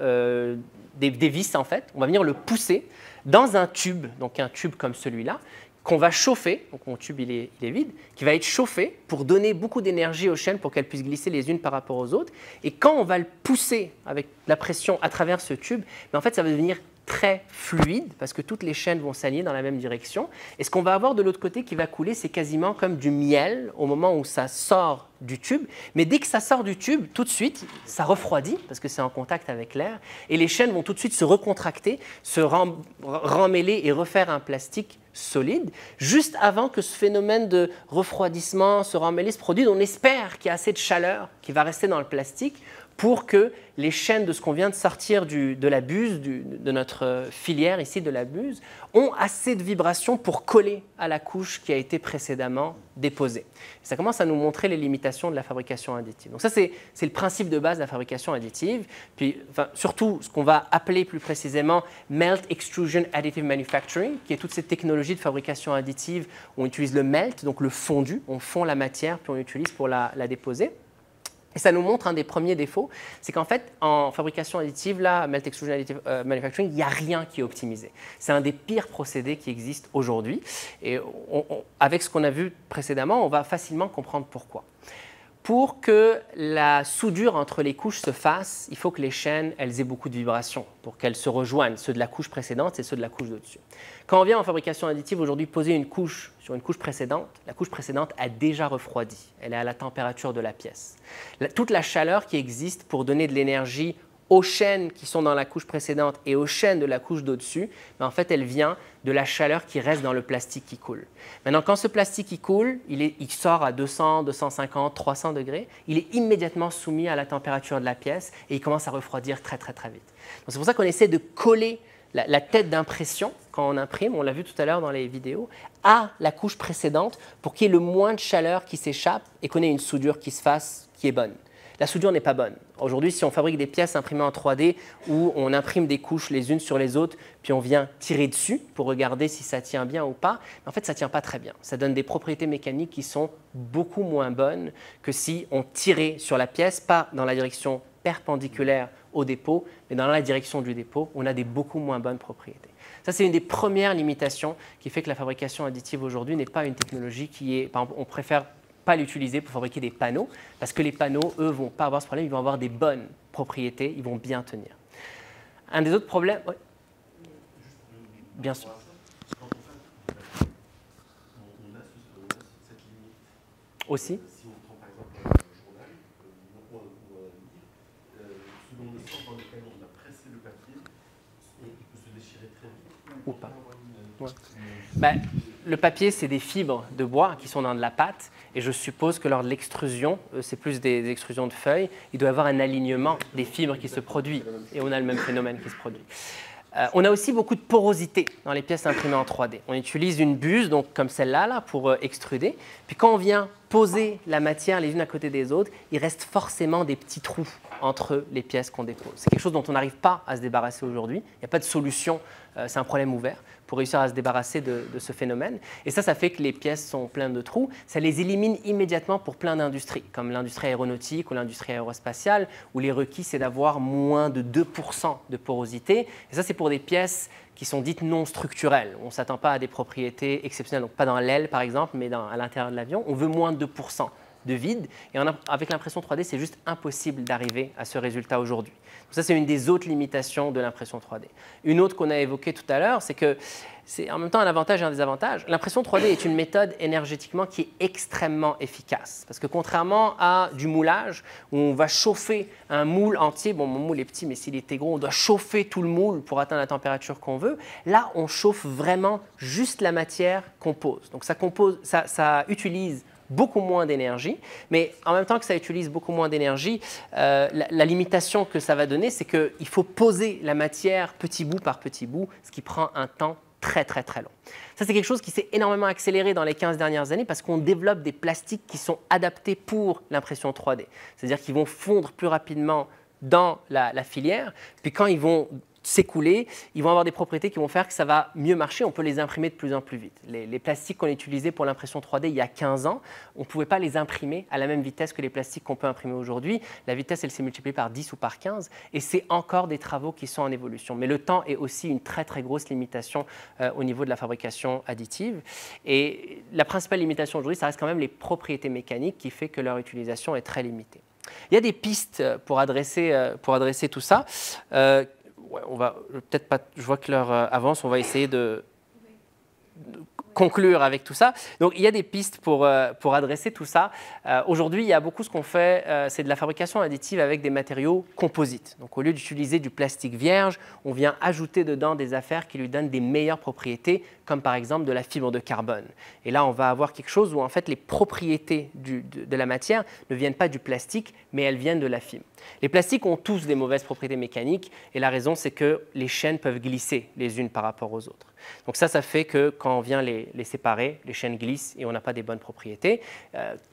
des vis en fait. On va venir le pousser dans un tube, donc un tube comme celui-là, qu'on va chauffer, donc mon tube il est vide, qui va être chauffé pour donner beaucoup d'énergie aux chaînes pour qu'elles puissent glisser les unes par rapport aux autres. Et quand on va le pousser avec la pression à travers ce tube, en fait ça va devenir très fluide parce que toutes les chaînes vont s'aligner dans la même direction. Et ce qu'on va avoir de l'autre côté qui va couler, c'est quasiment comme du miel au moment où ça sort du tube. Mais dès que ça sort du tube, tout de suite, ça refroidit parce que c'est en contact avec l'air. Et les chaînes vont tout de suite se recontracter, se remêler et refaire un plastique solide, juste avant que ce phénomène de refroidissement, se remêler, se produise. On espère qu'il y a assez de chaleur qui va rester dans le plastique pour que les chaînes de ce qu'on vient de sortir de la buse, de notre filière ici de la buse, ont assez de vibrations pour coller à la couche qui a été précédemment déposée. Et ça commence à nous montrer les limitations de la fabrication additive. Donc ça, c'est le principe de base de la fabrication additive. Puis, surtout, ce qu'on va appeler plus précisément Melt Extrusion Additive Manufacturing, qui est toute cette technologie de fabrication additive où on utilise le melt, donc le fondu, on fond la matière puis on l'utilise pour la déposer. Et ça nous montre un des premiers défauts, c'est qu'en fait, en fabrication additive, là, Melt Extrusion Additive Manufacturing, il n'y a rien qui est optimisé. C'est un des pires procédés qui existent aujourd'hui. Et avec ce qu'on a vu précédemment, on va facilement comprendre pourquoi. Pour que la soudure entre les couches se fasse, il faut que les chaînes elles aient beaucoup de vibrations pour qu'elles se rejoignent, ceux de la couche précédente et ceux de la couche d'au-dessus. Quand on vient en fabrication additive aujourd'hui poser une couche sur une couche précédente, la couche précédente a déjà refroidi. Elle est à la température de la pièce. Toute la chaleur qui existe pour donner de l'énergie aux chaînes qui sont dans la couche précédente et aux chaînes de la couche d'au-dessus, en fait, elle vient de la chaleur qui reste dans le plastique qui coule. Maintenant, quand ce plastique qui coule, il sort à 200, 250, 300 degrés, il est immédiatement soumis à la température de la pièce et il commence à refroidir très, très, très vite. C'est pour ça qu'on essaie de coller la tête d'impression, quand on imprime, on l'a vu tout à l'heure dans les vidéos, à la couche précédente pour qu'il y ait le moins de chaleur qui s'échappe et qu'on ait une soudure qui se fasse, qui est bonne. La soudure n'est pas bonne. Aujourd'hui, si on fabrique des pièces imprimées en 3D où on imprime des couches les unes sur les autres, puis on vient tirer dessus pour regarder si ça tient bien ou pas, en fait, ça ne tient pas très bien. Ça donne des propriétés mécaniques qui sont beaucoup moins bonnes que si on tirait sur la pièce, pas dans la direction perpendiculaire au dépôt, mais dans la direction du dépôt, on a des beaucoup moins bonnes propriétés. Ça, c'est une des premières limitations qui fait que la fabrication additive aujourd'hui n'est pas une technologie qui est, par exemple, on préfère pas l'utiliser pour fabriquer des panneaux, parce que les panneaux, eux, ne vont pas avoir ce problème, ils vont avoir des bonnes propriétés, ils vont bien tenir. Un des autres problèmes... Oui. Bien sûr. Aussi. Si on prend par exemple un journal ou un livre, selon le sens dans lequel on a pressé le papier, il peut se déchirer très vite. Ou pas. Ouais. Le papier, c'est des fibres de bois qui sont dans de la pâte. Et je suppose que lors de l'extrusion, c'est plus des extrusions de feuilles, il doit y avoir un alignement des fibres qui se produit. Et on a le même phénomène qui se produit. On a aussi beaucoup de porosité dans les pièces imprimées en 3D. On utilise une buse, donc comme celle-là, pour extruder. Puis quand on vient poser la matière les unes à côté des autres, il reste forcément des petits trous entre les pièces qu'on dépose. C'est quelque chose dont on n'arrive pas à se débarrasser aujourd'hui. Il n'y a pas de solution, c'est un problème ouvert pour réussir à se débarrasser de ce phénomène. Et ça fait que les pièces sont pleines de trous. Ça les élimine immédiatement pour plein d'industries, comme l'industrie aéronautique ou l'industrie aérospatiale, où les requis, c'est d'avoir moins de 2% de porosité. Et ça, c'est pour des pièces qui sont dites non structurelles. On ne s'attend pas à des propriétés exceptionnelles, donc pas dans l'aile, par exemple, mais à l'intérieur de l'avion. On veut moins de 2% de vide. Et avec l'impression 3D, c'est juste impossible d'arriver à ce résultat aujourd'hui. Ça, c'est une des autres limitations de l'impression 3D. Une autre qu'on a évoquée tout à l'heure, c'est que c'est en même temps un avantage et un désavantage. L'impression 3D est une méthode énergétiquement qui est extrêmement efficace. Parce que contrairement à du moulage, où on va chauffer un moule entier, bon, mon moule est petit, mais s'il était gros, on doit chauffer tout le moule pour atteindre la température qu'on veut. Là, on chauffe vraiment juste la matière qu'on pose. Donc ça utilise beaucoup moins d'énergie, mais en même temps que ça utilise beaucoup moins d'énergie, la limitation que ça va donner, c'est qu'il faut poser la matière petit bout par petit bout, ce qui prend un temps très long. Ça, c'est quelque chose qui s'est énormément accéléré dans les 15 dernières années parce qu'on développe des plastiques qui sont adaptés pour l'impression 3D. C'est-à-dire qu'ils vont fondre plus rapidement dans la filière, puis quand ils vont s'écouler, ils vont avoir des propriétés qui vont faire que ça va mieux marcher. On peut les imprimer de plus en plus vite. Les plastiques qu'on utilisait pour l'impression 3D il y a 15 ans, on ne pouvait pas les imprimer à la même vitesse que les plastiques qu'on peut imprimer aujourd'hui. La vitesse, elle s'est multipliée par 10 ou par 15 et c'est encore des travaux qui sont en évolution. Mais le temps est aussi une très grosse limitation au niveau de la fabrication additive. Et la principale limitation aujourd'hui, ça reste quand même les propriétés mécaniques qui fait que leur utilisation est très limitée. Il y a des pistes pour adresser tout ça. Ouais, on va peut-être pas. Je vois que l'heure avance. On va essayer de conclure avec tout ça. Donc, il y a des pistes pour adresser tout ça. Aujourd'hui, il y a beaucoup ce qu'on fait, c'est de la fabrication additive avec des matériaux composites. Donc, au lieu d'utiliser du plastique vierge, on vient ajouter dedans des affaires qui lui donnent des meilleures propriétés, comme par exemple de la fibre de carbone. Et là, on va avoir quelque chose où en fait les propriétés de la matière ne viennent pas du plastique, mais elles viennent de la fibre. Les plastiques ont tous des mauvaises propriétés mécaniques et la raison, c'est que les chaînes peuvent glisser les unes par rapport aux autres. Donc ça fait que quand on vient les séparer, les chaînes glissent et on n'a pas des bonnes propriétés.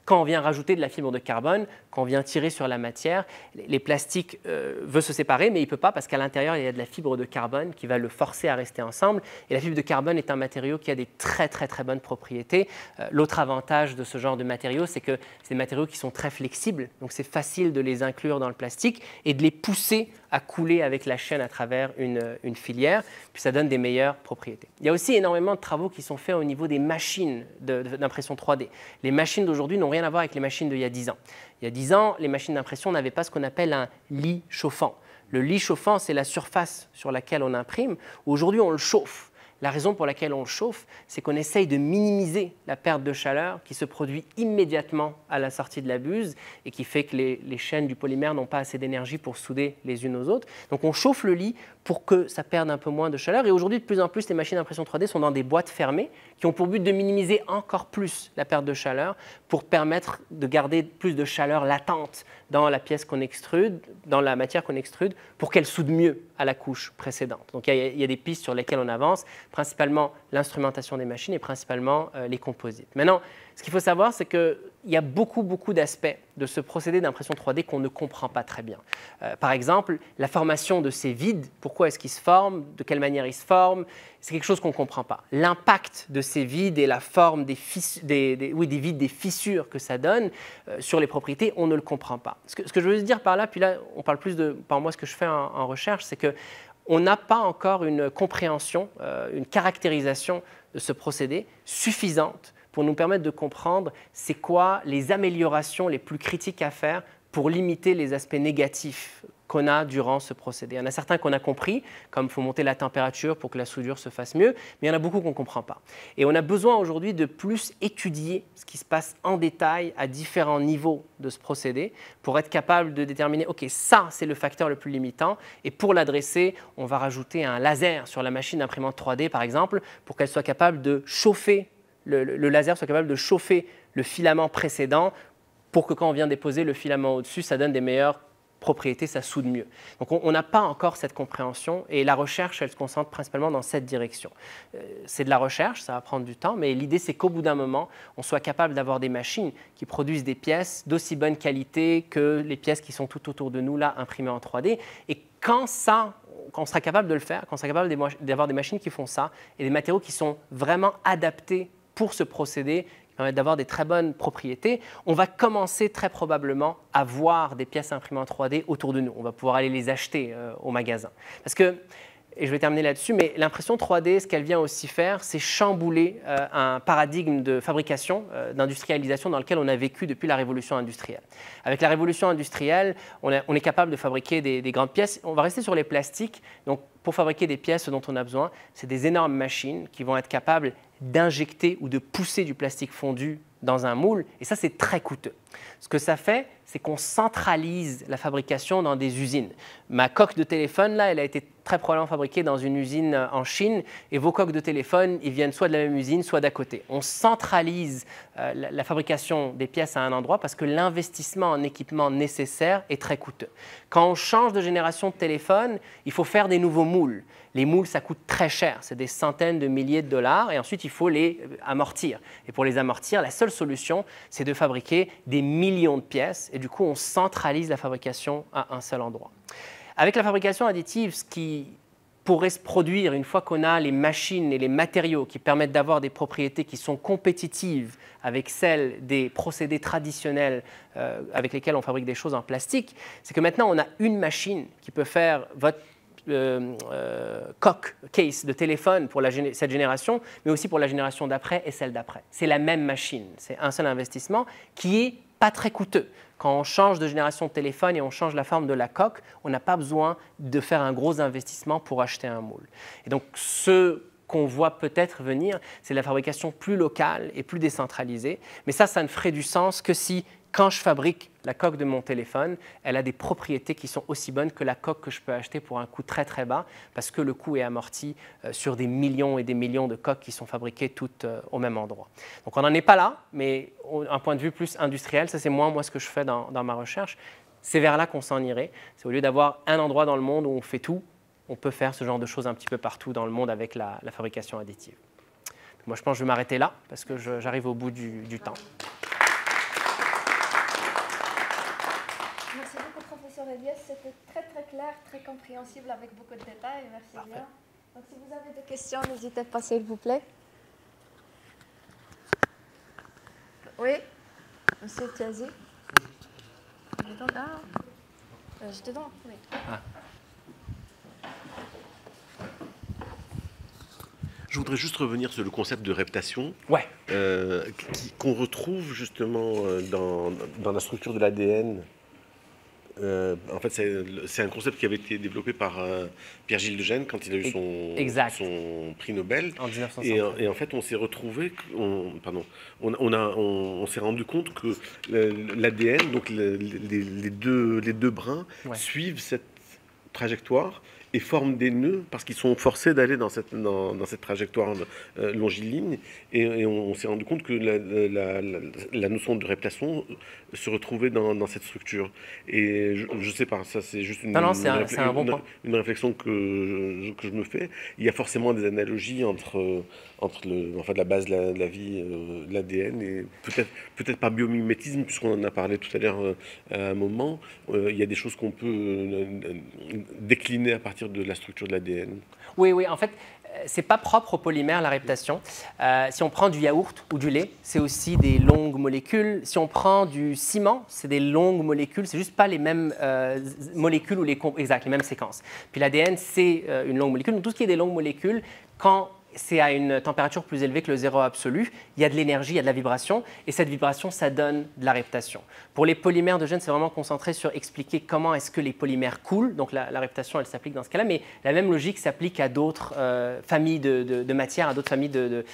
Quand on vient rajouter de la fibre de carbone, quand on vient tirer sur la matière, les plastiques veulent se séparer, mais il ne peut pas parce qu'à l'intérieur, il y a de la fibre de carbone qui va le forcer à rester ensemble. Et la fibre de carbone est un matériau qui a des très bonnes propriétés. L'autre avantage de ce genre de matériaux, c'est que c'est des matériaux qui sont très flexibles. Donc c'est facile de les inclure dans le plastique et de les pousser à couler avec la chaîne à travers une filière, puis ça donne des meilleures propriétés. Il y a aussi énormément de travaux qui sont faits au niveau des machines d'impression 3D. Les machines d'aujourd'hui n'ont rien à voir avec les machines d'il y a 10 ans. Il y a 10 ans, les machines d'impression n'avaient pas ce qu'on appelle un lit chauffant. Le lit chauffant, c'est la surface sur laquelle on imprime. Aujourd'hui, on le chauffe. La raison pour laquelle on le chauffe, c'est qu'on essaye de minimiser la perte de chaleur qui se produit immédiatement à la sortie de la buse et qui fait que les chaînes du polymère n'ont pas assez d'énergie pour souder les unes aux autres. Donc on chauffe le lit pour que ça perde un peu moins de chaleur. Et aujourd'hui, de plus en plus, les machines d'impression 3D sont dans des boîtes fermées qui ont pour but de minimiser encore plus la perte de chaleur pour permettre de garder plus de chaleur latente dans la pièce qu'on extrude, dans la matière qu'on extrude, pour qu'elle soude mieux à la couche précédente. Donc il y a des pistes sur lesquelles on avance, principalement l'instrumentation des machines et principalement les composites. Maintenant, ce qu'il faut savoir, c'est qu'il y a beaucoup d'aspects de ce procédé d'impression 3D qu'on ne comprend pas très bien. Par exemple, la formation de ces vides, pourquoi est-ce qu'ils se forment, de quelle manière ils se forment, c'est quelque chose qu'on ne comprend pas. L'impact de ces vides et la forme des vides, des fissures que ça donne sur les propriétés, on ne le comprend pas. Ce que je veux dire par là, puis là, on parle plus de, par moi, ce que je fais en recherche, c'est qu'on n'a pas encore une compréhension, une caractérisation de ce procédé suffisante pour nous permettre de comprendre c'est quoi les améliorations les plus critiques à faire pour limiter les aspects négatifs qu'on a durant ce procédé. Il y en a certains qu'on a compris, comme il faut monter la température pour que la soudure se fasse mieux, mais il y en a beaucoup qu'on ne comprend pas. Et on a besoin aujourd'hui de plus étudier ce qui se passe en détail à différents niveaux de ce procédé pour être capable de déterminer, OK, ça, c'est le facteur le plus limitant, et pour l'adresser, on va rajouter un laser sur la machine d'imprimante 3D, par exemple, pour qu'elle soit capable de chauffer le laser soit capable de chauffer le filament précédent pour que quand on vient déposer le filament au-dessus, ça donne des meilleures propriétés, ça soude mieux. Donc on n'a pas encore cette compréhension et la recherche, elle se concentre principalement dans cette direction. C'est de la recherche, ça va prendre du temps, mais l'idée c'est qu'au bout d'un moment, on soit capable d'avoir des machines qui produisent des pièces d'aussi bonne qualité que les pièces qui sont tout autour de nous là, imprimées en 3D. Et quand on sera capable de le faire, quand on sera capable d'avoir des machines qui font ça et des matériaux qui sont vraiment adaptés pour ce procédé, qui permettent d'avoir des très bonnes propriétés, on va commencer très probablement à voir des pièces imprimées en 3D autour de nous. On va pouvoir aller les acheter au magasin. Parce que et je vais terminer là-dessus, mais l'impression 3D, ce qu'elle vient aussi faire, c'est chambouler un paradigme de fabrication, d'industrialisation dans lequel on a vécu depuis la révolution industrielle. Avec la révolution industrielle, on est capable de fabriquer des grandes pièces. On va rester sur les plastiques. Donc, pour fabriquer des pièces, ce dont on a besoin, c'est des énormes machines qui vont être capables d'injecter ou de pousser du plastique fondu dans un moule, et ça, c'est très coûteux. Ce que ça fait, c'est qu'on centralise la fabrication dans des usines. Ma coque de téléphone, là, elle a été très probablement fabriquée dans une usine en Chine, et vos coques de téléphone, ils viennent soit de la même usine, soit d'à côté. On centralise la fabrication des pièces à un endroit parce que l'investissement en équipement nécessaire est très coûteux. Quand on change de génération de téléphone, il faut faire des nouveaux moules. Les moules, ça coûte très cher, c'est des centaines de milliers de dollars, et ensuite, il faut les amortir. Et pour les amortir, la seule solution, c'est de fabriquer des millions de pièces, et du coup, on centralise la fabrication à un seul endroit. Avec la fabrication additive, ce qui pourrait se produire une fois qu'on a les machines et les matériaux qui permettent d'avoir des propriétés qui sont compétitives avec celles des procédés traditionnels avec lesquels on fabrique des choses en plastique, c'est que maintenant, on a une machine qui peut faire votre coque, case de téléphone pour cette génération, mais aussi pour la génération d'après et celle d'après. C'est la même machine, c'est un seul investissement qui est pas très coûteux. Quand on change de génération de téléphone et on change la forme de la coque, on n'a pas besoin de faire un gros investissement pour acheter un moule. Et donc, ce qu'on voit peut-être venir, c'est la fabrication plus locale et plus décentralisée. Mais ça ne ferait du sens que si, quand je fabrique la coque de mon téléphone, elle a des propriétés qui sont aussi bonnes que la coque que je peux acheter pour un coût très très bas, parce que le coût est amorti sur des millions et des millions de coques qui sont fabriquées toutes au même endroit. Donc on n'en est pas là, mais un point de vue plus industriel, ça c'est moi ce que je fais dans ma recherche, c'est vers là qu'on s'en irait. C'est au lieu d'avoir un endroit dans le monde où on fait tout, on peut faire ce genre de choses un petit peu partout dans le monde avec la fabrication additive. Moi je pense que je vais m'arrêter là, parce que j'arrive au bout du temps. Merci beaucoup, professeur Elias. C'était très très clair, très compréhensible avec beaucoup de détails. Merci bien. Donc, si vous avez des questions, n'hésitez pas, s'il vous plaît. Oui, monsieur Tiazi. J'étais dans. Oui. Ah. Je voudrais juste revenir sur le concept de reptation, ouais. Qu'on retrouve justement dans la structure de l'ADN. En fait, c'est un concept qui avait été développé par Pierre-Gilles de Gennes quand il a eu son prix Nobel. En 1960. Et en fait, on s'est retrouvé, on s'est rendu compte que l'ADN, donc les deux brins, ouais. suivent cette trajectoire et forment des nœuds parce qu'ils sont forcés d'aller dans cette trajectoire longiligne. Et on s'est rendu compte que la notion de reptation se retrouvait dans cette structure. Et je ne sais pas, ça c'est juste une réflexion que je me fais. Il y a forcément des analogies entre la base de la vie, l'ADN, et peut-être pas biomimétisme, puisqu'on en a parlé tout à l'heure à un moment. Il y a des choses qu'on peut décliner à partir de la structure de l'ADN. Oui, en fait, c'est pas propre au polymère, la reptation. Si on prend du yaourt ou du lait, c'est aussi des longues molécules. Si on prend du ciment, c'est des longues molécules. C'est juste pas les mêmes molécules ou les mêmes séquences. Puis l'ADN, c'est une longue molécule. Donc tout ce qui est des longues molécules, quand c'est à une température plus élevée que le zéro absolu, il y a de l'énergie, il y a de la vibration, et cette vibration, ça donne de la reptation. Pour les polymères de gènes, c'est vraiment concentré sur expliquer comment est-ce que les polymères coulent, donc la reptation, elle s'applique dans ce cas-là, mais la même logique s'applique à d'autres familles de matières, à d'autres familles de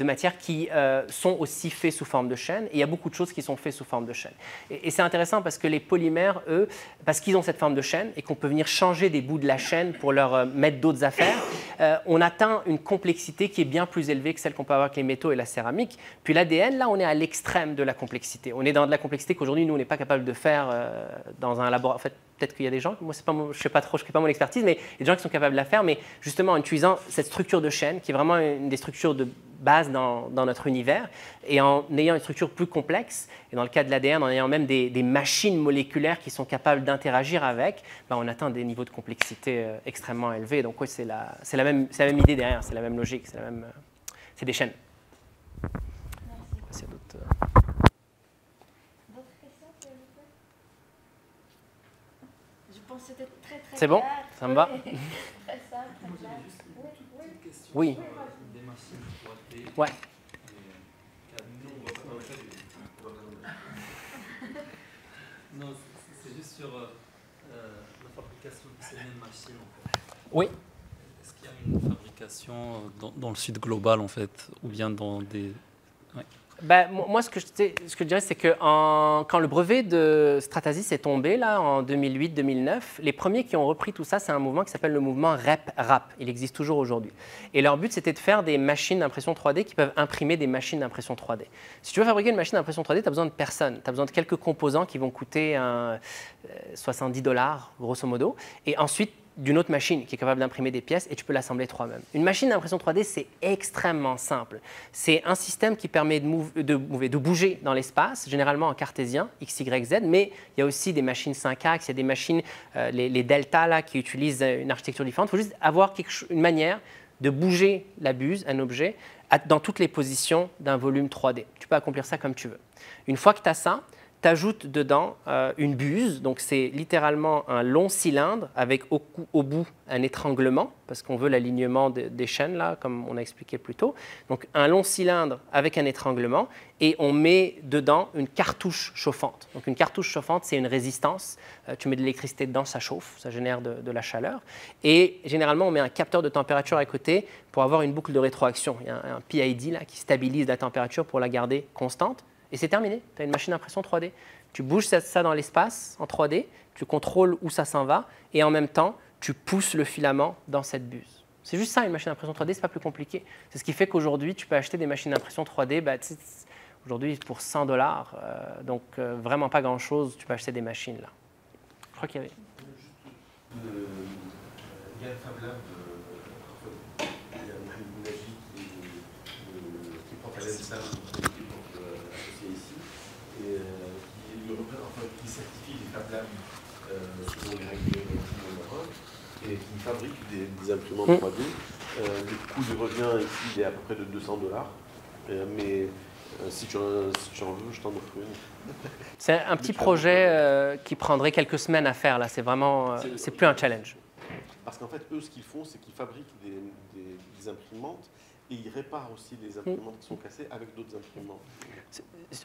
matières qui sont aussi faites sous forme de chaîne, et il y a beaucoup de choses qui sont faites sous forme de chaîne. Et c'est intéressant parce que les polymères, eux, parce qu'ils ont cette forme de chaîne, et qu'on peut venir changer des bouts de la chaîne pour leur mettre d'autres affaires, on atteint une complexité qui est bien plus élevée que celle qu'on peut avoir avec les métaux et la céramique. Puis l'ADN, là, on est à l'extrême de la complexité. On est dans de la complexité qu'aujourd'hui, nous, on n'est pas capable de faire dans un laboratoire. En fait, peut-être qu'il y a des gens, moi, je ne sais pas trop, je ne fais pas mon expertise, mais il y a des gens qui sont capables de la faire, mais justement en utilisant cette structure de chaîne, qui est vraiment une des structures de base dans notre univers, et en ayant une structure plus complexe, et dans le cas de l'ADN, en ayant même des machines moléculaires qui sont capables d'interagir avec, on atteint des niveaux de complexité extrêmement élevés. Donc oui, c'est la même idée derrière, c'est la même logique, c'est des chaînes. Merci. D'autres questions, s'il vous plaît? Je pense que c'était très très clair. C'est bon ? Ça me va? Très simple, très Moi, clair. j'avais juste une petite question Oui. sur des machines 3D. Ouais. Nous, on va pas Non, c'est juste sur la fabrication de ces mêmes machines. En fait. Oui. Est-ce qu'il y a une fabrication dans le sud global, en fait, ou bien dans des... Ouais. Ben, moi, ce que je dirais, c'est que quand le brevet de Stratasys est tombé, là, en 2008-2009, les premiers qui ont repris tout ça, c'est un mouvement qui s'appelle le mouvement REP-RAP. Il existe toujours aujourd'hui. Et leur but, c'était de faire des machines d'impression 3D qui peuvent imprimer des machines d'impression 3D. Si tu veux fabriquer une machine d'impression 3D, tu as besoin de personne. Tu as besoin de quelques composants qui vont coûter $70, grosso modo. Et ensuite, d'une autre machine qui est capable d'imprimer des pièces et tu peux l'assembler toi-même. Une machine d'impression 3D, c'est extrêmement simple. C'est un système qui permet de bouger dans l'espace, généralement en cartésien, X, Y, Z, mais il y a aussi des machines 5 axes, il y a des machines, les Delta, là, qui utilisent une architecture différente. Il faut juste avoir une manière de bouger la buse, un objet, dans toutes les positions d'un volume 3D. Tu peux accomplir ça comme tu veux. Une fois que tu as ça, tu ajoutes dedans une buse, donc c'est littéralement un long cylindre avec au bout un étranglement, parce qu'on veut l'alignement des chaînes, là, comme on a expliqué plus tôt. Donc un long cylindre avec un étranglement, et on met dedans une cartouche chauffante. Donc une cartouche chauffante, c'est une résistance. Tu mets de l'électricité dedans, ça chauffe, ça génère de la chaleur. Et généralement, on met un capteur de température à côté pour avoir une boucle de rétroaction. Il y a un PID là, qui stabilise la température pour la garder constante. Et c'est terminé, tu as une machine d'impression 3D. Tu bouges ça dans l'espace en 3D, tu contrôles où ça s'en va, et en même temps, tu pousses le filament dans cette buse. C'est juste ça, une machine d'impression 3D, ce n'est pas plus compliqué. C'est ce qui fait qu'aujourd'hui, tu peux acheter des machines d'impression 3D, aujourd'hui pour $100, donc vraiment pas grand-chose, tu peux acheter des machines là. Je crois qu'il y avait... Il y a le Fab Lab, il y a Mohamed Bounaji qui porte à l'ENSAM, associé ici, et qui certifie les Fab Labs selon les règles au Maroc, et qui fabrique des imprimantes 3D. Le coût de revient ici il est à peu près de $200, mais si tu en veux, je t'en offre une. C'est un petit projet qui prendrait quelques semaines à faire, là. C'est vraiment, c'est plus un challenge. Parce qu'en fait, eux, ce qu'ils font, c'est qu'ils fabriquent des imprimantes et ils réparent aussi les imprimantes qui sont cassées avec d'autres imprimantes.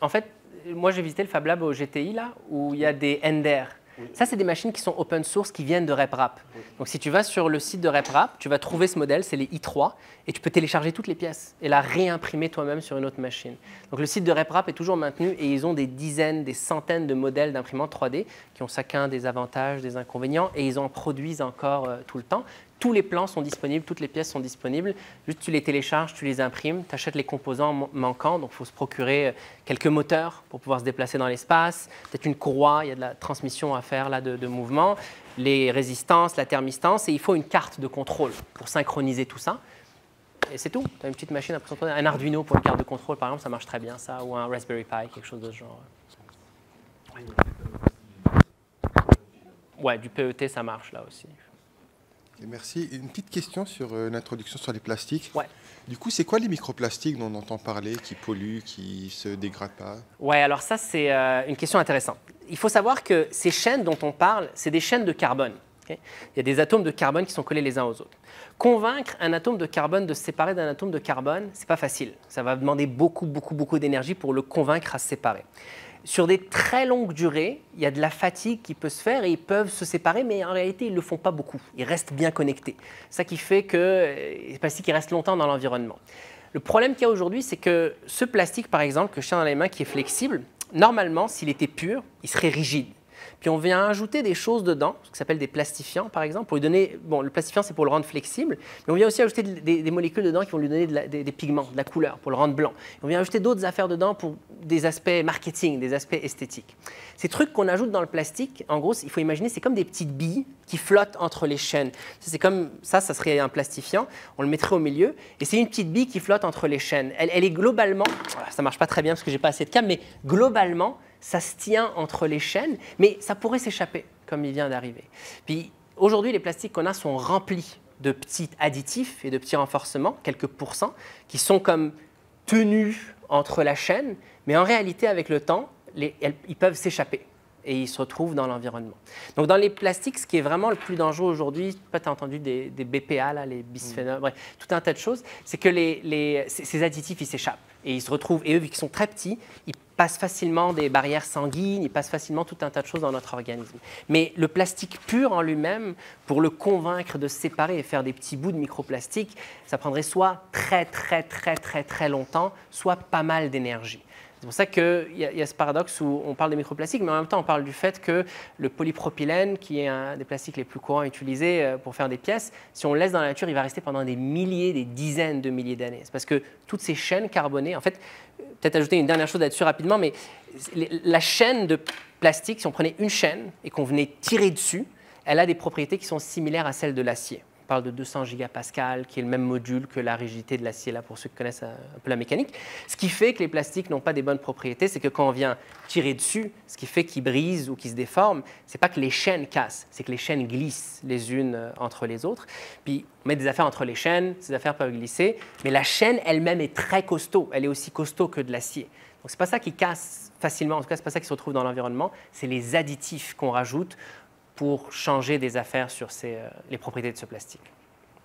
En fait, moi, j'ai visité le Fab Lab au GTI, là, où il y a des Ender. Oui. Ça, c'est des machines qui sont open source, qui viennent de RepRap. Oui. Donc, si tu vas sur le site de RepRap, tu vas trouver ce modèle, c'est les i3, et tu peux télécharger toutes les pièces et la réimprimer toi-même sur une autre machine. Donc, le site de RepRap est toujours maintenu et ils ont des dizaines, des centaines de modèles d'imprimantes 3D qui ont chacun des avantages, des inconvénients, et ils en produisent encore tout le temps. Tous les plans sont disponibles, toutes les pièces sont disponibles. Juste, tu les télécharges, tu les imprimes, tu achètes les composants manquants. Donc, il faut se procurer quelques moteurs pour pouvoir se déplacer dans l'espace. Peut-être une courroie, il y a de la transmission à faire là, de mouvement, les résistances, la thermistance. Et il faut une carte de contrôle pour synchroniser tout ça. Et c'est tout. Tu as une petite machine, un Arduino pour une carte de contrôle, par exemple, ça marche très bien, ça. Ou un Raspberry Pi, quelque chose de ce genre. Ouais, du PET, ça marche là aussi. Merci. Une petite question sur l'introduction sur les plastiques. Ouais. Du coup, c'est quoi les microplastiques dont on entend parler, qui polluent, qui ne se dégradent pas? Ouais, alors ça, c'est une question intéressante. Il faut savoir que ces chaînes dont on parle, c'est des chaînes de carbone. Okay? Il y a des atomes de carbone qui sont collés les uns aux autres. Convaincre un atome de carbone de se séparer d'un atome de carbone, ce n'est pas facile. Ça va demander beaucoup d'énergie pour le convaincre à se séparer. Sur des très longues durées, il y a de la fatigue qui peut se faire et ils peuvent se séparer, mais en réalité, ils ne le font pas beaucoup. Ils restent bien connectés. C'est ça qui fait que les plastiques restent longtemps dans l'environnement. Le problème qu'il y a aujourd'hui, c'est que ce plastique, par exemple, que je tiens dans les mains, qui est flexible, normalement, s'il était pur, il serait rigide. Puis on vient ajouter des choses dedans, ce qui s'appelle des plastifiants, par exemple, pour lui donner... Bon, le plastifiant, c'est pour le rendre flexible, mais on vient aussi ajouter des molécules dedans qui vont lui donner des pigments, de la couleur, pour le rendre blanc. On vient ajouter d'autres affaires dedans pour des aspects marketing, des aspects esthétiques. Ces trucs qu'on ajoute dans le plastique, en gros, il faut imaginer, c'est comme des petites billes qui flottent entre les chaînes. C'est comme ça serait un plastifiant, on le mettrait au milieu, et c'est une petite bille qui flotte entre les chaînes. Elle est globalement... Ça ne marche pas très bien parce que je n'ai pas assez de câbles, mais globalement, ça se tient entre les chaînes, mais ça pourrait s'échapper, comme il vient d'arriver. Puis aujourd'hui, les plastiques qu'on a sont remplis de petits additifs et de petits renforcements, quelques pourcents, qui sont comme tenus entre la chaîne, mais en réalité, avec le temps, ils peuvent s'échapper. et il se retrouve dans l'environnement. Donc dans les plastiques, ce qui est vraiment le plus dangereux aujourd'hui, peut-être entendu des BPA, là, les bisphénols, bref, tout un tas de choses, c'est que ces additifs, ils s'échappent et ils se retrouvent, et eux, vu qu'ils sont très petits, ils passent facilement des barrières sanguines, ils passent facilement tout un tas de choses dans notre organisme. Mais le plastique pur en lui-même, pour le convaincre de se séparer et faire des petits bouts de microplastique, ça prendrait soit très longtemps, soit pas mal d'énergie. C'est pour ça qu'il y a ce paradoxe où on parle de microplastiques, mais en même temps, on parle du fait que le polypropylène, qui est un des plastiques les plus courants utilisés pour faire des pièces, si on le laisse dans la nature, il va rester pendant des milliers, des dizaines de milliers d'années. C'est parce que toutes ces chaînes carbonées, en fait, peut-être ajouter une dernière chose là-dessus rapidement, mais la chaîne de plastique, si on prenait une chaîne et qu'on venait tirer dessus, elle a des propriétés qui sont similaires à celles de l'acier. On parle de 200 gigapascales, qui est le même module que la rigidité de l'acier, là, pour ceux qui connaissent un peu la mécanique. Ce qui fait que les plastiques n'ont pas des bonnes propriétés, c'est que quand on vient tirer dessus, ce qui fait qu'ils brisent ou qu'ils se déforment, c'est pas que les chaînes cassent, c'est que les chaînes glissent les unes entre les autres. Puis on met des affaires entre les chaînes, ces affaires peuvent glisser, mais la chaîne elle-même est très costaud, elle est aussi costaud que de l'acier. Donc c'est pas ça qui casse facilement, en tout cas c'est pas ça qui se retrouve dans l'environnement, c'est les additifs qu'on rajoute pour changer des affaires sur les propriétés de ce plastique.